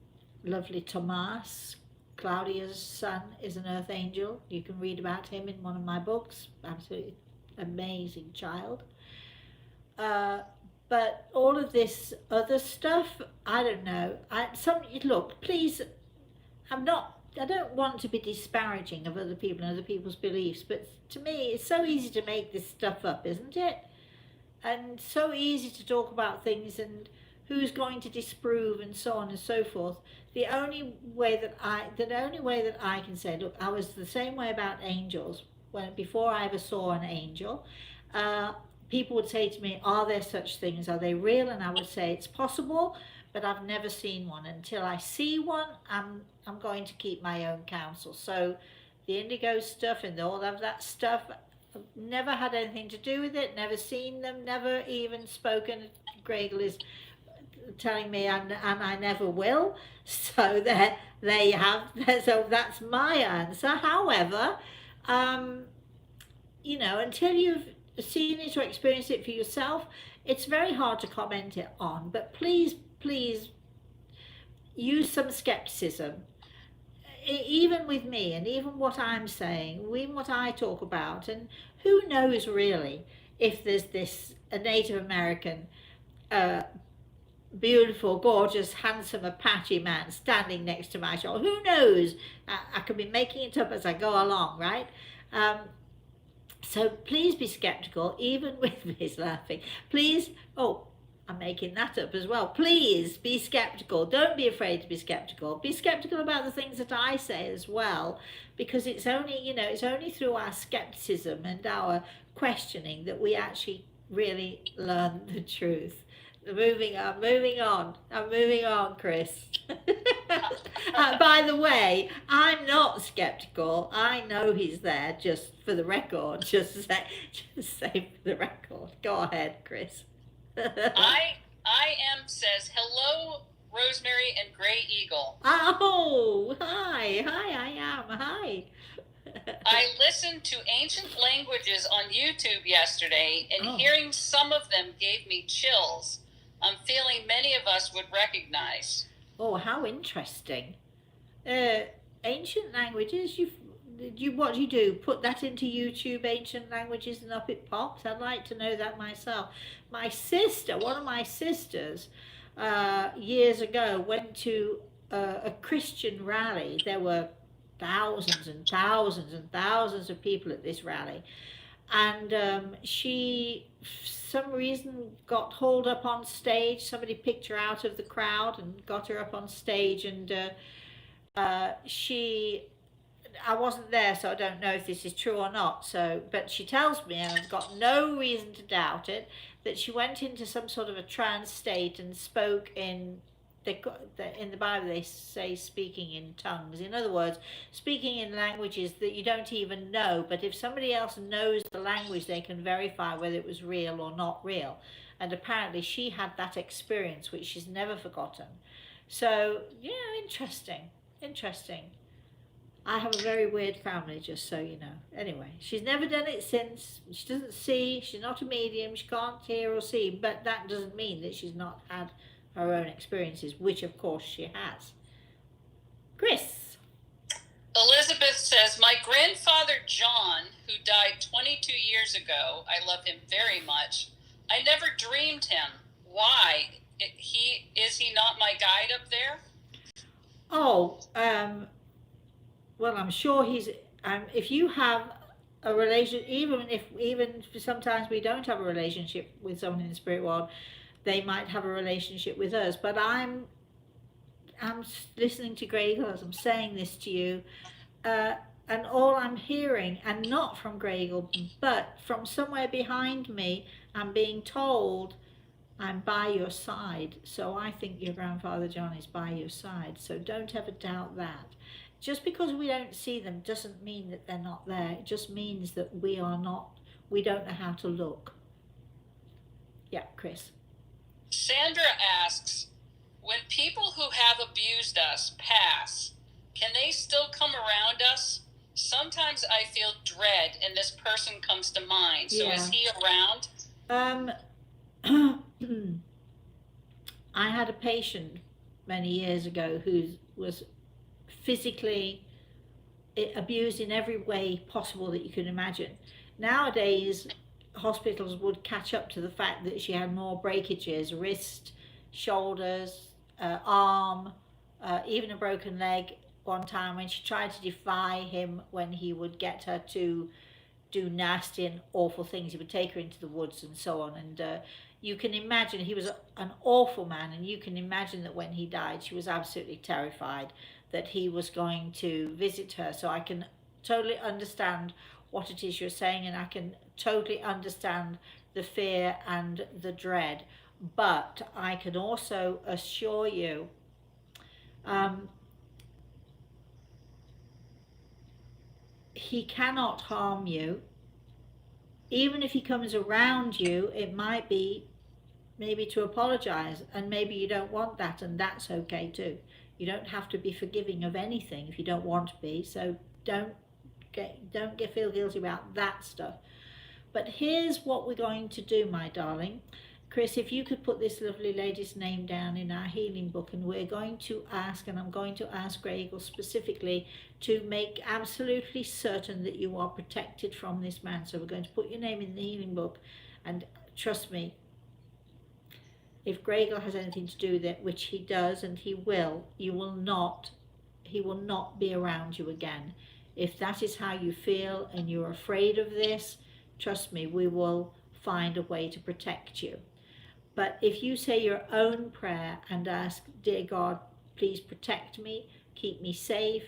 lovely Tomas, Claudia's son, is an earth angel. You can read about him in one of my books. Absolutely amazing child. But all of this other stuff, I don't know. Look, please, I don't want to be disparaging of other people and other people's beliefs, but to me, it's so easy to make this stuff up, isn't it? And so easy to talk about things and who's going to disprove and so on and so forth. The only way that I can say, look, I was the same way about angels. Before I ever saw an angel, people would say to me, are there such things? Are they real? And I would say it's possible, but I've never seen one. Until I see one, I'm going to keep my own counsel. So the indigo stuff and all of that stuff, I've never had anything to do with it, never seen them, never even spoken. Gregel is telling me, and I never will. So there you have. So that's my answer. However, until you've seen it or experienced it for yourself, it's very hard to comment it on. But please use some skepticism. Even with me, and even what I'm saying, even what I talk about, and who knows really if there's a Native American beautiful, gorgeous, handsome Apache man standing next to my shoulder. Who knows? I could be making it up as I go along, right? So please be skeptical, even with me laughing. Please, I'm making that up as well. Please be skeptical. Don't be afraid to be skeptical. Be skeptical about the things that I say as well, because it's only through our skepticism and our questioning that we actually really learn the truth. Moving on, Chris. By the way, I'm not skeptical. I know he's there, just for the record. Just say for the record. Go ahead, Chris. I am says hello, Rosemary and Gray Eagle. Oh, hi, I am. Hi. I listened to Ancient Languages on YouTube yesterday, and hearing some of them gave me chills. I'm feeling many of us would recognize. Oh, how interesting. Ancient Languages, what do you do? Put that into YouTube, Ancient Languages, and up it pops? I'd like to know that myself. One of my sisters, years ago, went to a Christian rally. There were thousands and thousands and thousands of people at this rally. And she, for some reason, got hauled up on stage. Somebody picked her out of the crowd and got her up on stage. And I wasn't there, so I don't know if this is true or not. But she tells me, and I've got no reason to doubt it, that she went into some sort of a trance state and spoke in the Bible they say speaking in tongues. In other words, speaking in languages that you don't even know, but if somebody else knows the language, they can verify whether it was real or not real. And apparently she had that experience, which she's never forgotten. So, interesting. I have a very weird family, just so you know. Anyway, she's never done it since. She doesn't see, she's not a medium, she can't hear or see, but that doesn't mean that she's not had her own experiences, which of course she has. Chris. Elizabeth says, my grandfather John, who died 22 years ago, I love him very much. I never dreamed him. Why? Is he not my guide up there? Well, I'm sure he's, if you have a relation, even if sometimes we don't have a relationship with someone in the spirit world, they might have a relationship with us. But I'm listening to Gregor as I'm saying this to you, and all I'm hearing, and not from Gregor, but from somewhere behind me, I'm being told, I'm by your side. So I think your grandfather John is by your side. So don't ever doubt that. Just because we don't see them doesn't mean that they're not there. It just means that we don't know how to look. Yeah, Chris. Sandra asks, when people who have abused us pass, can they still come around us? Sometimes I feel dread and this person comes to mind. So Yeah. is he around? I had a patient many years ago who was physically abused in every way possible that you can imagine. Nowadays, hospitals would catch up to the fact that she had more breakages, wrist, shoulders, arm, even a broken leg one time when she tried to defy him when he would get her to do nasty and awful things. He would take her into the woods and so on. And you can imagine, he was an awful man, and you can imagine that when he died, she was absolutely terrified that he was going to visit her. So I can totally understand what it is you're saying, and I can totally understand the fear and the dread. But I can also assure you, he cannot harm you. Even if he comes around you, it might be maybe to apologize, and maybe you don't want that, and that's okay too. You don't have to be forgiving of anything if you don't want to be. So don't feel guilty about that stuff. But here's what we're going to do, my darling. Chris, if you could put this lovely lady's name down in our healing book, and we're going to ask, and I'm going to ask Gregor specifically to make absolutely certain that you are protected from this man. So we're going to put your name in the healing book, and trust me, if Gregor has anything to do with it, which he does, and he will not be around you again. If that is how you feel and you're afraid of this, trust me, we will find a way to protect you. But if you say your own prayer and ask, dear God, please protect me, keep me safe,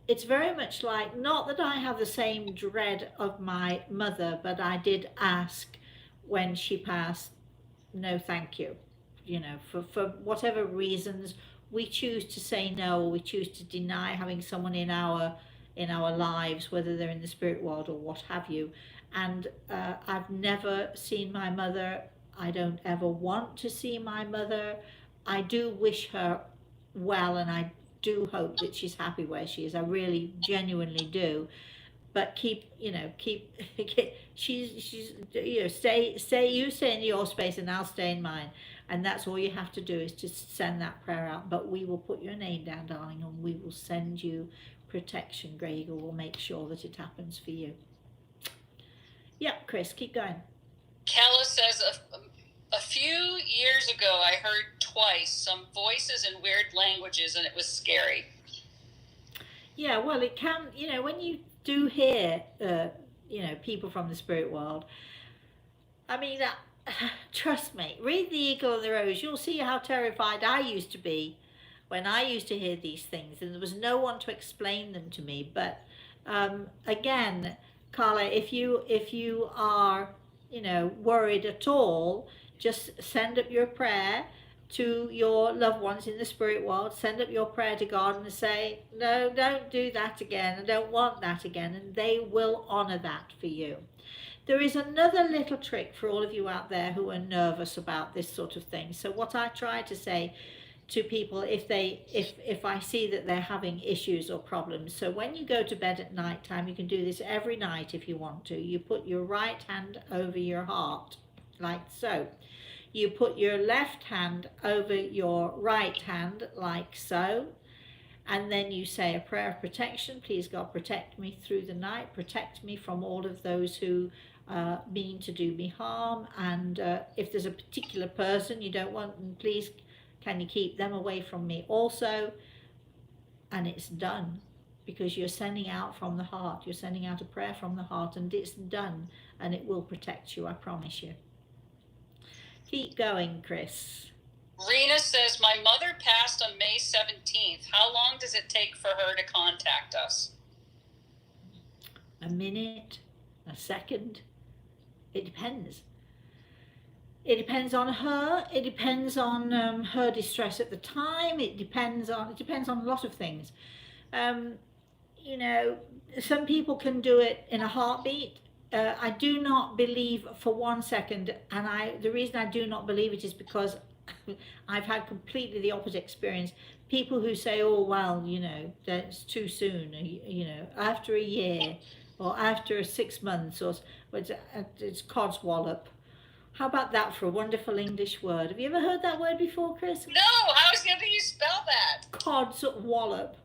it's very much like, not that I have the same dread of my mother, but I did ask when she passed, no thank you. You know, for whatever reasons, we choose to say no, or we choose to deny having someone in our lives, whether they're in the spirit world or what have you. And I've never seen my mother. I don't ever want to see my mother. I do wish her well, and I do hope that she's happy where she is. I really genuinely do. But keep she's stay you stay in your space and I'll stay in mine, and that's all you have to do, is just send that prayer out. But we will put your name down, darling, and we will send you protection. Gregor will make sure that it happens for you. Yep, Chris, keep going. Kella says, a few years ago I heard twice some voices in weird languages, and it was scary. Yeah, well, it can, when you do hear, people from the spirit world, I mean, trust me, read The Eagle and the Rose. You'll see how terrified I used to be when I used to hear these things, and there was no one to explain them to me. But again, Carla, if you are, worried at all, just send up your prayer to your loved ones in the spirit world. Send up your prayer to God and say, no, don't do that again. I don't want that again. And they will honor that for you. There is another little trick for all of you out there who are nervous about this sort of thing. So what I try to say to people, if I see that they're having issues or problems, so when you go to bed at night time, you can do this every night if you want to. You put your right hand over your heart, like so. You put your left hand over your right hand, like so. And then you say a prayer of protection. Please, God, protect me through the night. Protect me from all of those who mean to do me harm. And if there's a particular person you don't want, please, can you keep them away from me also? And it's done, because you're sending out from the heart. You're sending out a prayer from the heart, and it's done, and it will protect you, I promise you. Keep going, Chris. Rena says, my mother passed on May 17th. How long does it take for her to contact us? A minute, a second. It depends. It depends on her. It depends on her distress at the time. It depends on a lot of things. You know, some people can do it in a heartbeat. I do not believe for 1 second, and the reason I do not believe it is because I've had completely the opposite experience. People who say, "Oh well, you know, that's too soon," you know, after a year or after 6 months, or it's codswallop. How about that for a wonderful English word? Have you ever heard that word before, Chris? No, how do you spell that? Codswallop.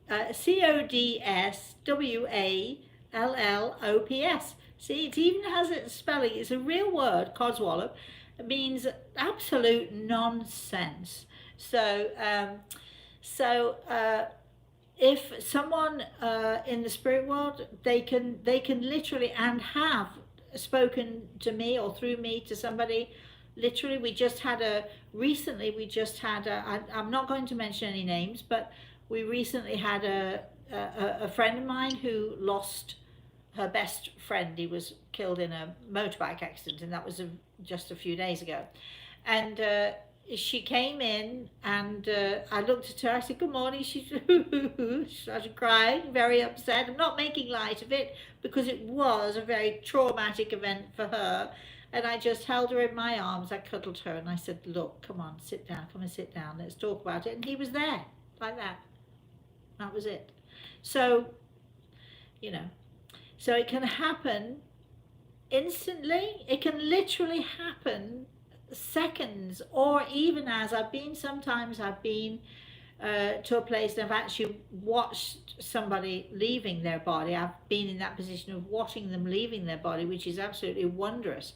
Codswallops. See, it even has its spelling. It's a real word, codswallop. It means absolute nonsense. So, if someone in the spirit world, they can literally and have spoken to me or through me to somebody. Literally, recently we just had I'm not going to mention any names, but we recently had a friend of mine who lost her best friend. He was killed in a motorbike accident, and that was just a few days ago. And she came in, and I looked at her. I said, "Good morning." She started crying, very upset. I'm not making light of it because it was a very traumatic event for her. And I just held her in my arms. I cuddled her, and I said, "Look, come on, sit down. Come and sit down. Let's talk about it." And he was there, like that. That was it. So, you know, so it can happen instantly. It can literally happen seconds, or even as I've been to a place and I've actually watched somebody leaving their body. I've been in that position of watching them leaving their body, which is absolutely wondrous.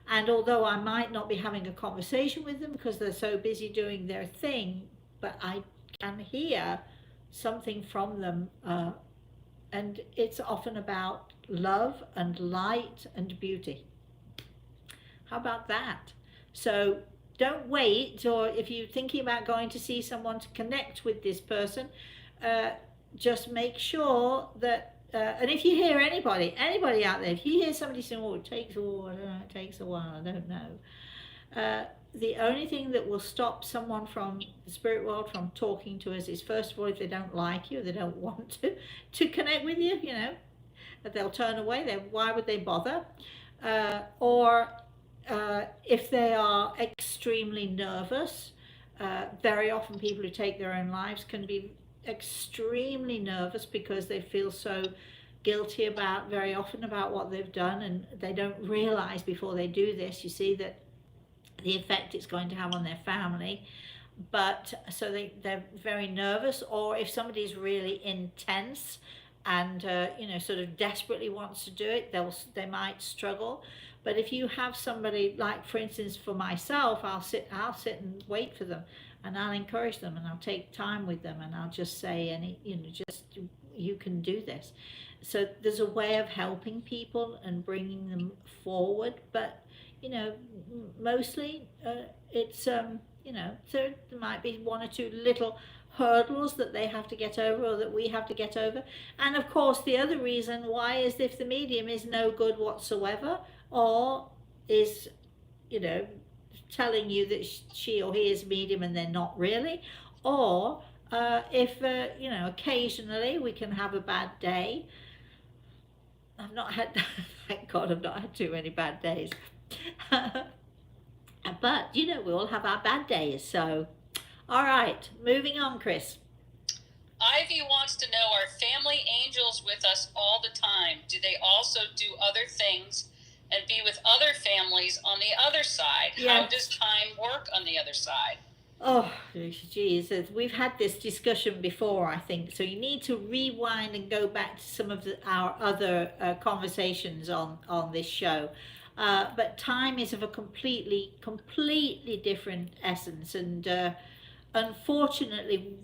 And although I might not be having a conversation with them because they're so busy doing their thing, but I can hear something from them, and it's often about love and light and beauty. How about that? So don't wait, or if you're thinking about going to see someone to connect with this person, just make sure that, and if you hear anybody out there, if you hear somebody saying, "Oh, it takes a while," I don't know, "It takes a while," I don't know. The only thing that will stop someone from the spirit world from talking to us is, first of all, if they don't like you, they don't want to connect with you, you know, that they'll turn away. Why would they bother? Or if they are extremely nervous, very often people who take their own lives can be extremely nervous because they feel so guilty very often about what they've done, and they don't realize before they do this, you see, that the effect it's going to have on their family. But so they're very nervous. Or if somebody's really intense and you know, sort of desperately wants to do it, they might struggle. But if you have somebody, like for instance for myself, I'll sit and wait for them, and I'll encourage them, and I'll take time with them, and I'll just say, you can do this. So there's a way of helping people and bringing them forward. But you know, mostly it's you know, so there might be one or two little hurdles that they have to get over, or that we have to get over. And of course the other reason why is if the medium is no good whatsoever, or is, you know, telling you that she or he is medium and they're not really, or if you know, occasionally we can have a bad day. I've not had thank God I've not had too many bad days. But you know, we all have our bad days. So all right, moving on, Chris. Ivy wants to know, are family angels with us all the time? Do they also do other things and be with other families on the other side? Yes. How does time work on the other side? Oh, geez, we've had this discussion before, I think. So you need to rewind and go back to some of our other conversations on this show. But time is of a completely different essence. And unfortunately,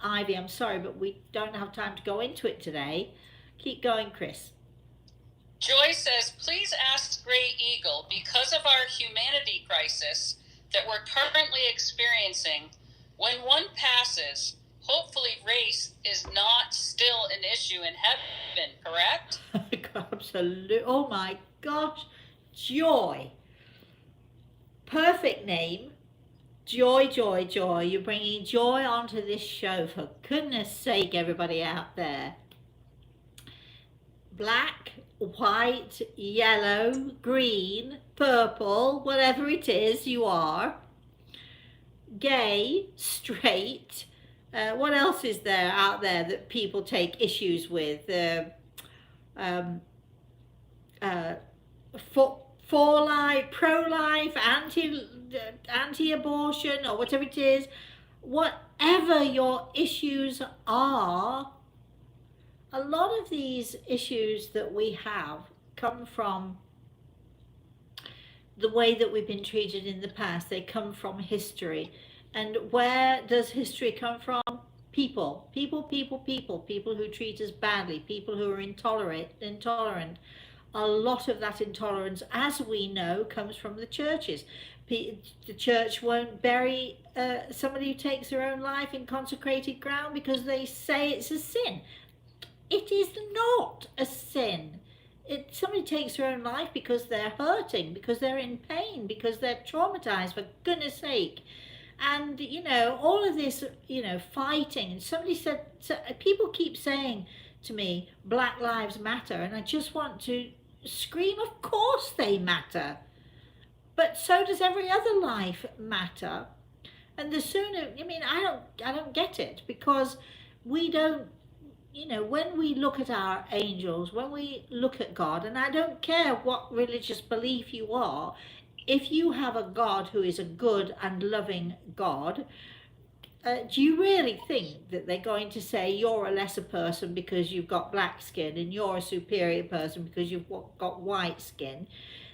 Ivy, I'm sorry, but we don't have time to go into it today. Keep going, Chris. Joy says, please ask Grey Eagle, because because of our humanity crisis that we're currently experiencing, when one passes, hopefully race is not still an issue in heaven, correct? Absolutely. Oh my gosh. Joy. Perfect name. Joy, joy, joy. You're bringing joy onto this show, for goodness sake, everybody out there. Black, white, yellow, green, purple, whatever it is you are. Gay, straight. What else is there out there that people take issues with? For life, pro-life, anti-abortion, or whatever it is. Whatever your issues are, a lot of these issues that we have come from the way that we've been treated in the past. They come from history. And where does history come from? People who treat us badly, people who are intolerant. A lot of that intolerance, as we know, comes from the churches. The church won't bury somebody who takes their own life in consecrated ground because they say it's a sin. It is not a sin. Somebody takes their own life because they're hurting, because they're in pain, because they're traumatized, for goodness sake. And, all of this, fighting. And somebody said, people keep saying to me, Black Lives Matter. And I just want to scream, of course they matter. But so does every other life matter. And the sooner, I don't get it, because we don't, when we look at our angels, when we look at God, and I don't care what religious belief you are, if you have a God who is a good and loving God, do you really think that they're going to say you're a lesser person because you've got black skin and you're a superior person because you've got white skin?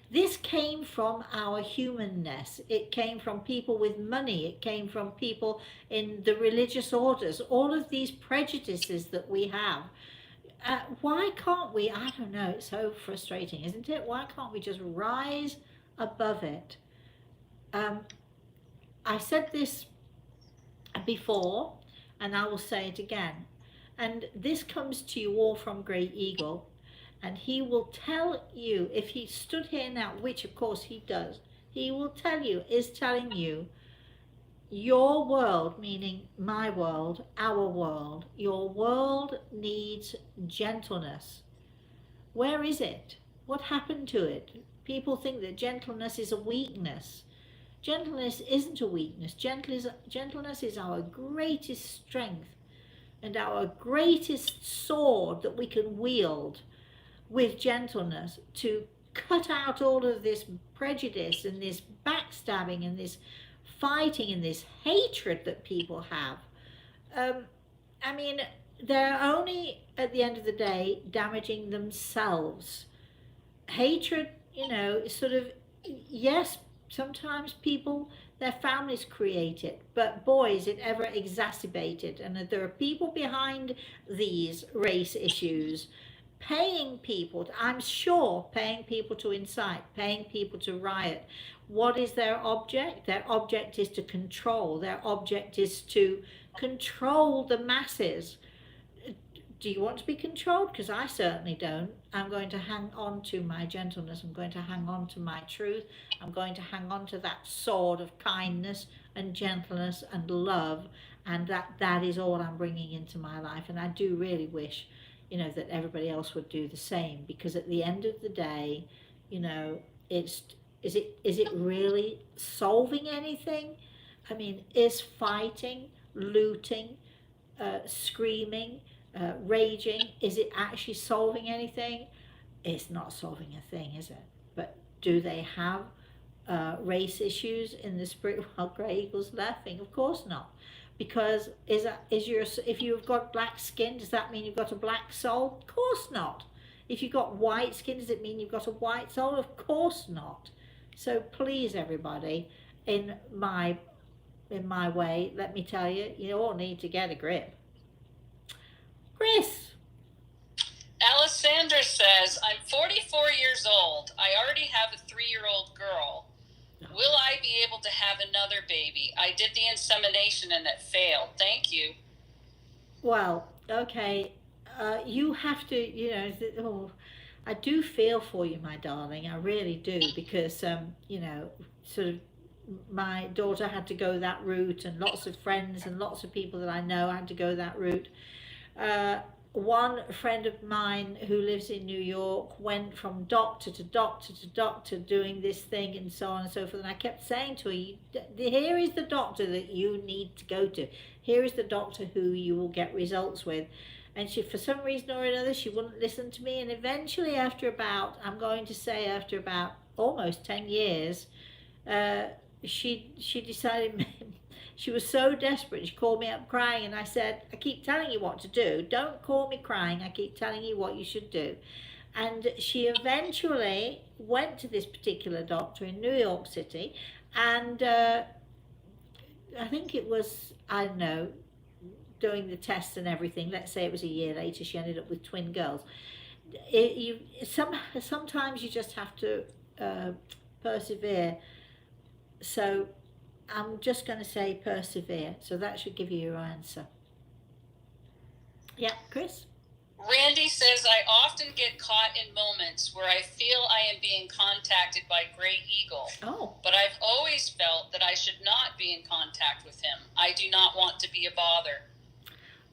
This came from our humanness. It came from people with money. It came from people in the religious orders. All of these prejudices that we have. Why can't we? I don't know. It's so frustrating, isn't it? Why can't we just rise above it? I said this before, and I will say it again. And this comes to you all from Great Eagle. And he will tell you, if he stood here now, which of course he does, he will tell you, is telling you, your world, meaning my world, our world, your world needs gentleness. Where is it? What happened to it? People think that gentleness is a weakness. Gentleness isn't a weakness. Gentleness is our greatest strength and our greatest sword that we can wield with gentleness to cut out all of this prejudice and this backstabbing and this fighting and this hatred that people have. They're only, at the end of the day, damaging themselves. Hatred, sort of, yes, sometimes people, their families create it, but boy, is it ever exacerbated. And there are people behind these race issues paying people, I'm sure, paying people to incite, paying people to riot. What is their object? Their object is to control. Their object is to control the masses. Do you want to be controlled? Because I certainly don't. I'm going to hang on to my gentleness. I'm going to hang on to my truth. I'm going to hang on to that sword of kindness and gentleness and love. And that is all I'm bringing into my life. And I do really wish that everybody else would do the same, because at the end of the day, is it really solving anything? Is fighting, looting, screaming, raging, is it actually solving anything? It's not solving a thing, is it? But do they have race issues in the spirit while Grey Eagle's laughing? Of course not. Because if you've got black skin, does that mean you've got a black soul? Of course not. If you've got white skin, does it mean you've got a white soul? Of course not. So please, everybody, in my way, let me tell you, you all need to get a grip. Chris. Alessandra says, I'm 44 years old. I already have a 3-year-old girl. Will I be able to have another baby? I did the insemination and it failed. Thank you. Well, okay. You have to, oh, I do feel for you, my darling. I really do, because, sort of my daughter had to go that route, and lots of friends and lots of people that I know had to go that route. Uh, One friend of mine who lives in New York went from doctor to doctor to doctor doing this thing and so on and so forth. And I kept saying to her, here is the doctor that you need to go to. Here is the doctor who you will get results with. And she, for some reason or another, she wouldn't listen to me. And eventually, I'm going to say after about almost 10 years, uh, she decided she was so desperate. She called me up crying, and I said, I keep telling you what to do. Don't call me crying. I keep telling you what you should do. And she eventually went to this particular doctor in New York City, and I think it was, I don't know, doing the tests and everything. Let's say it was a year later, she ended up with twin girls. Sometimes you just have to persevere. So I'm just going to say persevere. So that should give you your answer. Yeah, Chris? Randy says, I often get caught in moments where I feel I am being contacted by Gray Eagle. Oh. But I've always felt that I should not be in contact with him. I do not want to be a bother.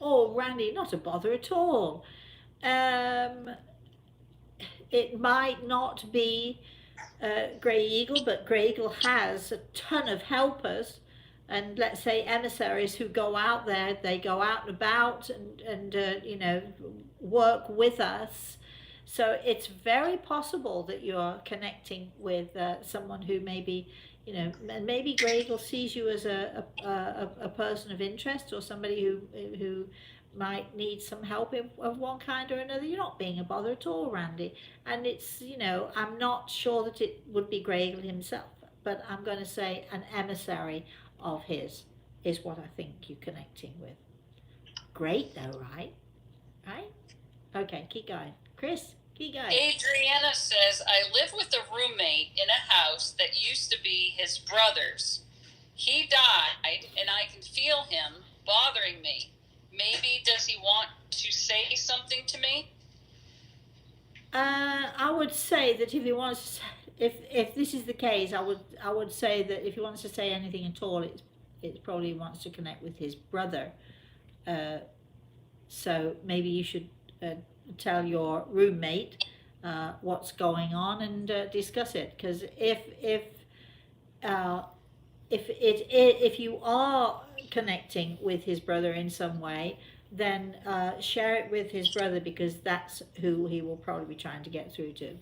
Oh, Randy, not a bother at all. It might not be Grey Eagle, but Grey Eagle has a ton of helpers, and let's say emissaries who go out there. They go out and about and work with us. So it's very possible that you're connecting with someone who maybe, and maybe Grey Eagle sees you as a person of interest, or somebody who might need some help of one kind or another. You're not being a bother at all, Randy. And it's, I'm not sure that it would be Grey Eagle himself, but I'm going to say an emissary of his is what I think you're connecting with. Great though, right? Right? Okay, keep going. Chris, keep going. Adriana says, I live with a roommate in a house that used to be his brother's. He died, and I can feel him bothering me. Maybe does he want to say something to me? I would say that if he wants, if this is the case, I would say that if he wants to say anything at all, it probably wants to connect with his brother. So maybe you should tell your roommate what's going on and discuss it. Because if you are connecting with his brother in some way, then share it with his brother, because that's who he will probably be trying to get through to.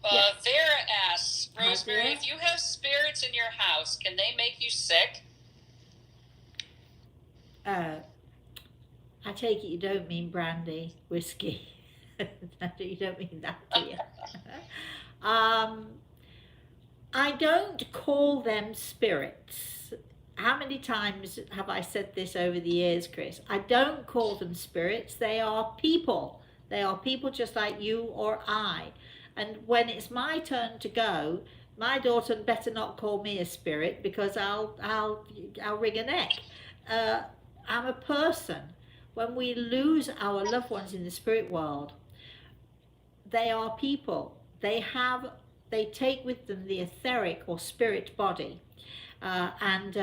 Vera asks, Rosemary, if you have spirits in your house, can they make you sick? I take it you don't mean brandy, whiskey. You don't mean that, do you? I don't call them spirits. How many times have I said this over the years, Chris? I don't call them spirits. They are people. They are people just like you or I. And when it's my turn to go, my daughter better not call me a spirit, because I'll wring a neck. I'm a person. When we lose our loved ones in the spirit world, they are people. They take with them the etheric or spirit body. And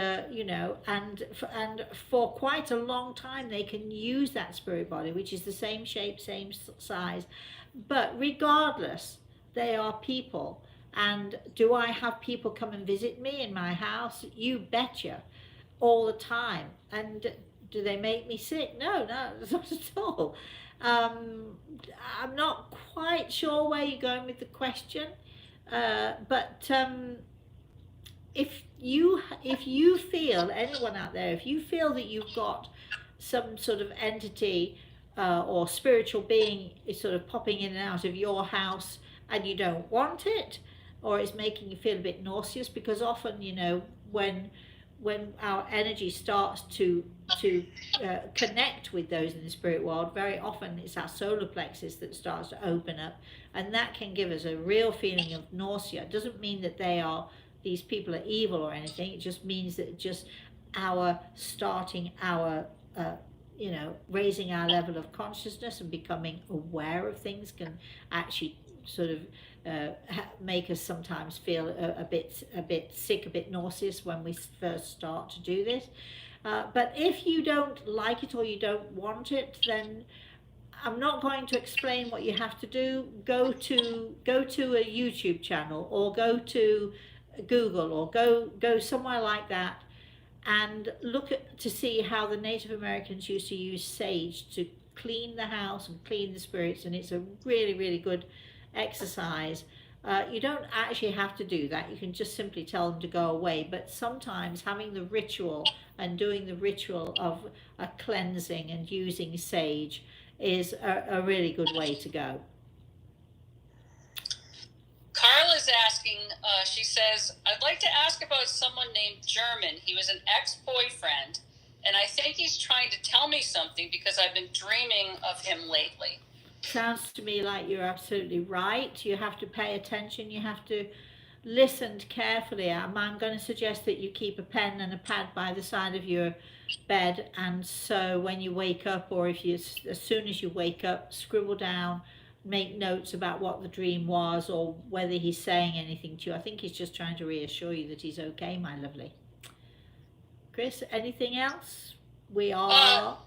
for quite a long time they can use that spirit body, which is the same shape, same size, but regardless, they are people. And do I have people come and visit me in my house? You betcha, all the time. And do they make me sick? No, not at all. I'm not quite sure where you're going with the question, but if you feel, anyone out there, if you feel that you've got some sort of entity or spiritual being is sort of popping in and out of your house, and you don't want it, or it's making you feel a bit nauseous, because often, when when our energy starts to connect with those in the spirit world, very often it's our solar plexus that starts to open up, and that can give us a real feeling of nausea. It doesn't mean that these people are evil or anything. It just means that just our starting our raising our level of consciousness and becoming aware of things can actually sort of make us sometimes feel a bit sick, a bit nauseous when we first start to do this. But if you don't like it or you don't want it, then I'm not going to explain what you have to do. Go to a YouTube channel, or go to Google, or go somewhere like that, and look to see how the Native Americans used to use sage to clean the house and clean the spirits, and it's a really, really good exercise. You don't actually have to do that. You can just simply tell them to go away, but sometimes having the ritual and doing the ritual of a cleansing and using sage is a really good way to go. Carla's asking, she says, I'd like to ask about someone named German. He was an ex-boyfriend, and I think he's trying to tell me something because I've been dreaming of him lately. Sounds to me like you're absolutely right. You have to pay attention. You have to listen carefully. I'm going to suggest that you keep a pen and a pad by the side of your bed, and so when you wake up, or as soon as you wake up, scribble down, make notes about what the dream was, or whether he's saying anything to you. I think he's just trying to reassure you that he's okay, my lovely. Chris, anything else? We are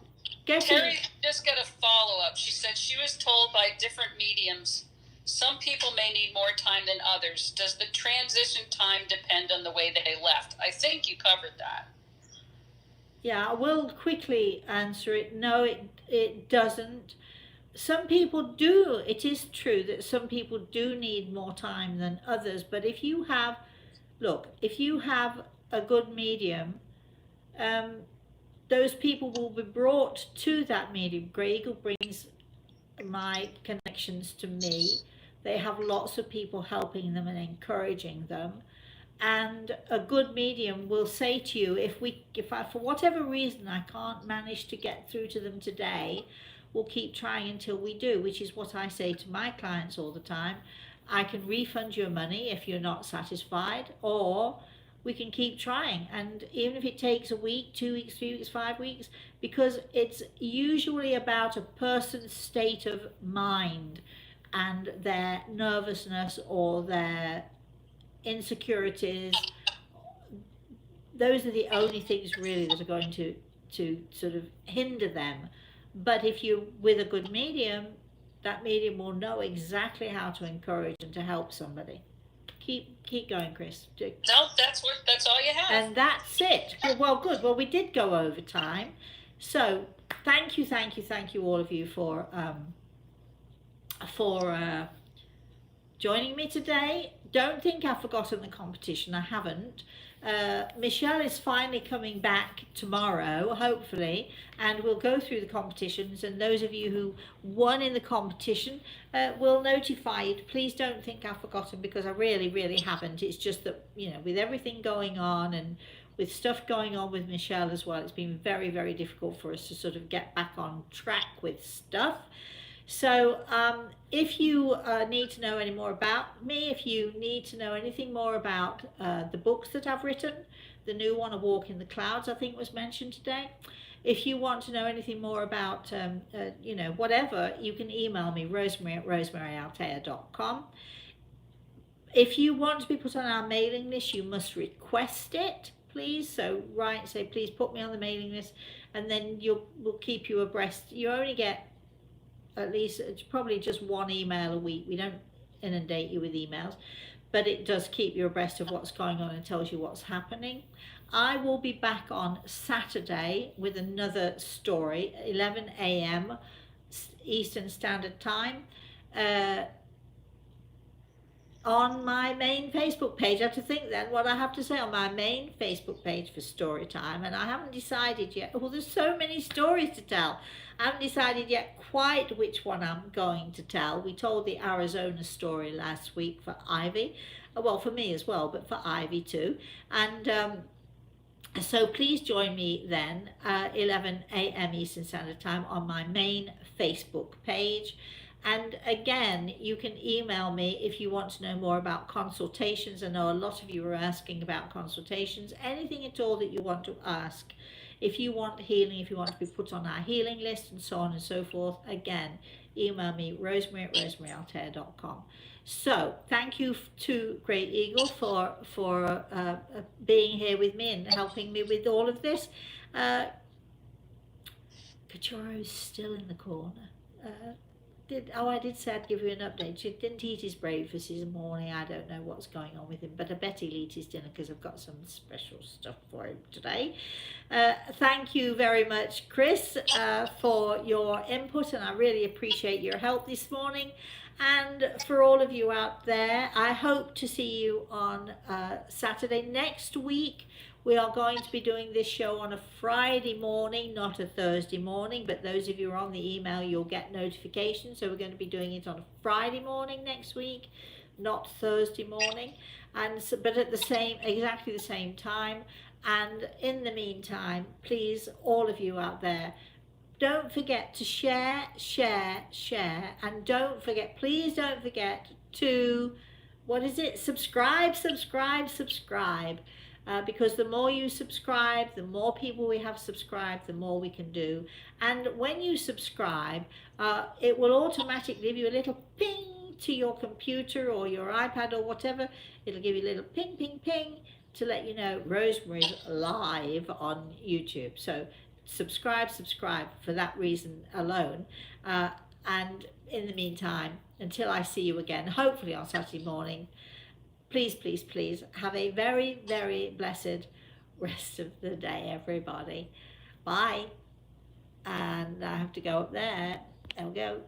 getting... Terry just got a follow-up. She said she was told by different mediums some people may need more time than others. Does the transition time depend on the way they left? I think you covered that. Yeah, I will quickly answer it. No, it doesn't. Some people do. It is true that some people do need more time than others, but if you have a good medium, those people will be brought to that medium. Grey Eagle brings my connections to me. They have lots of people helping them and encouraging them. And a good medium will say to you, if I, for whatever reason, I can't manage to get through to them today, we'll keep trying until we do, which is what I say to my clients all the time. I can refund your money if you're not satisfied, or we can keep trying. And even if it takes a week, 2 weeks, 3 weeks, 5 weeks, because it's usually about a person's state of mind and their nervousness or their insecurities. Those are the only things really that are going to sort of hinder them. But if you're with a good medium, that medium will know exactly how to encourage and to help somebody. Keep going, Chris. No, that's all you have. And that's it. Well, good. Well, we did go over time. So thank you all of you for joining me today. Don't think I've forgotten the competition. I haven't. Michelle is finally coming back tomorrow, hopefully, and we'll go through the competitions, and those of you who won in the competition will notify you. Please don't think I've forgotten, because I really haven't. It's just that, with everything going on and with stuff going on with Michelle as well, it's been very difficult for us to sort of get back on track with stuff. So if you need to know any more about me, if you need to know anything more about the books that I've written, the new one, A Walk in the Clouds, I think was mentioned today. If you want to know anything more about, whatever, you can email me, rosemary@rosemaryaltea.com. If you want to be put on our mailing list, you must request it, please. So say, please put me on the mailing list, and then we'll keep you abreast. You only get at least, it's probably just one email a week. We don't inundate you with emails, but it does keep you abreast of what's going on and tells you what's happening. I will be back on Saturday with another story, 11 a.m. Eastern Standard Time, on my main Facebook page. I have to think then what I have to say on my main Facebook page for story time, and I haven't decided yet. Well, there's so many stories to tell. I haven't decided yet quite which one I'm going to tell. We told the Arizona story last week for Ivy, well, for me as well, but for Ivy too. And So please join me then, 11 a.m. Eastern Standard Time, on my main Facebook page. And again, you can email me if you want to know more about consultations. I know a lot of you are asking about consultations. Anything at all that you want to ask. If you want healing, if you want to be put on our healing list and so on and so forth, again, email me, rosemary@rosemaryantair.com. So thank you to Great Eagle for being here with me and helping me with all of this. Kachoro's still in the corner. I did say I'd give you an update. She didn't eat his breakfast this morning. I don't know what's going on with him, but I bet he'll eat his dinner because I've got some special stuff for him today. Thank you very much, Chris, for your input, and I really appreciate your help this morning. And for all of you out there, I hope to see you on Saturday next week. We are going to be doing this show on a Friday morning, not a Thursday morning, but those of you who are on the email, you'll get notifications. So we're going to be doing it on a Friday morning next week, not Thursday morning, and so, but at exactly the same time. And in the meantime, please, all of you out there, don't forget to share, and please don't forget to, subscribe, because the more you subscribe, the more people we have subscribed, the more we can do. And when you subscribe, it will automatically give you a little ping to your computer or your iPad or whatever. It'll give you a little ping, ping, ping to let you know Rosemary's live on YouTube. So subscribe for that reason alone. And in the meantime, until I see you again, hopefully on Saturday morning, please have a very, very blessed rest of the day, everybody. Bye. And I have to go up there. There we go.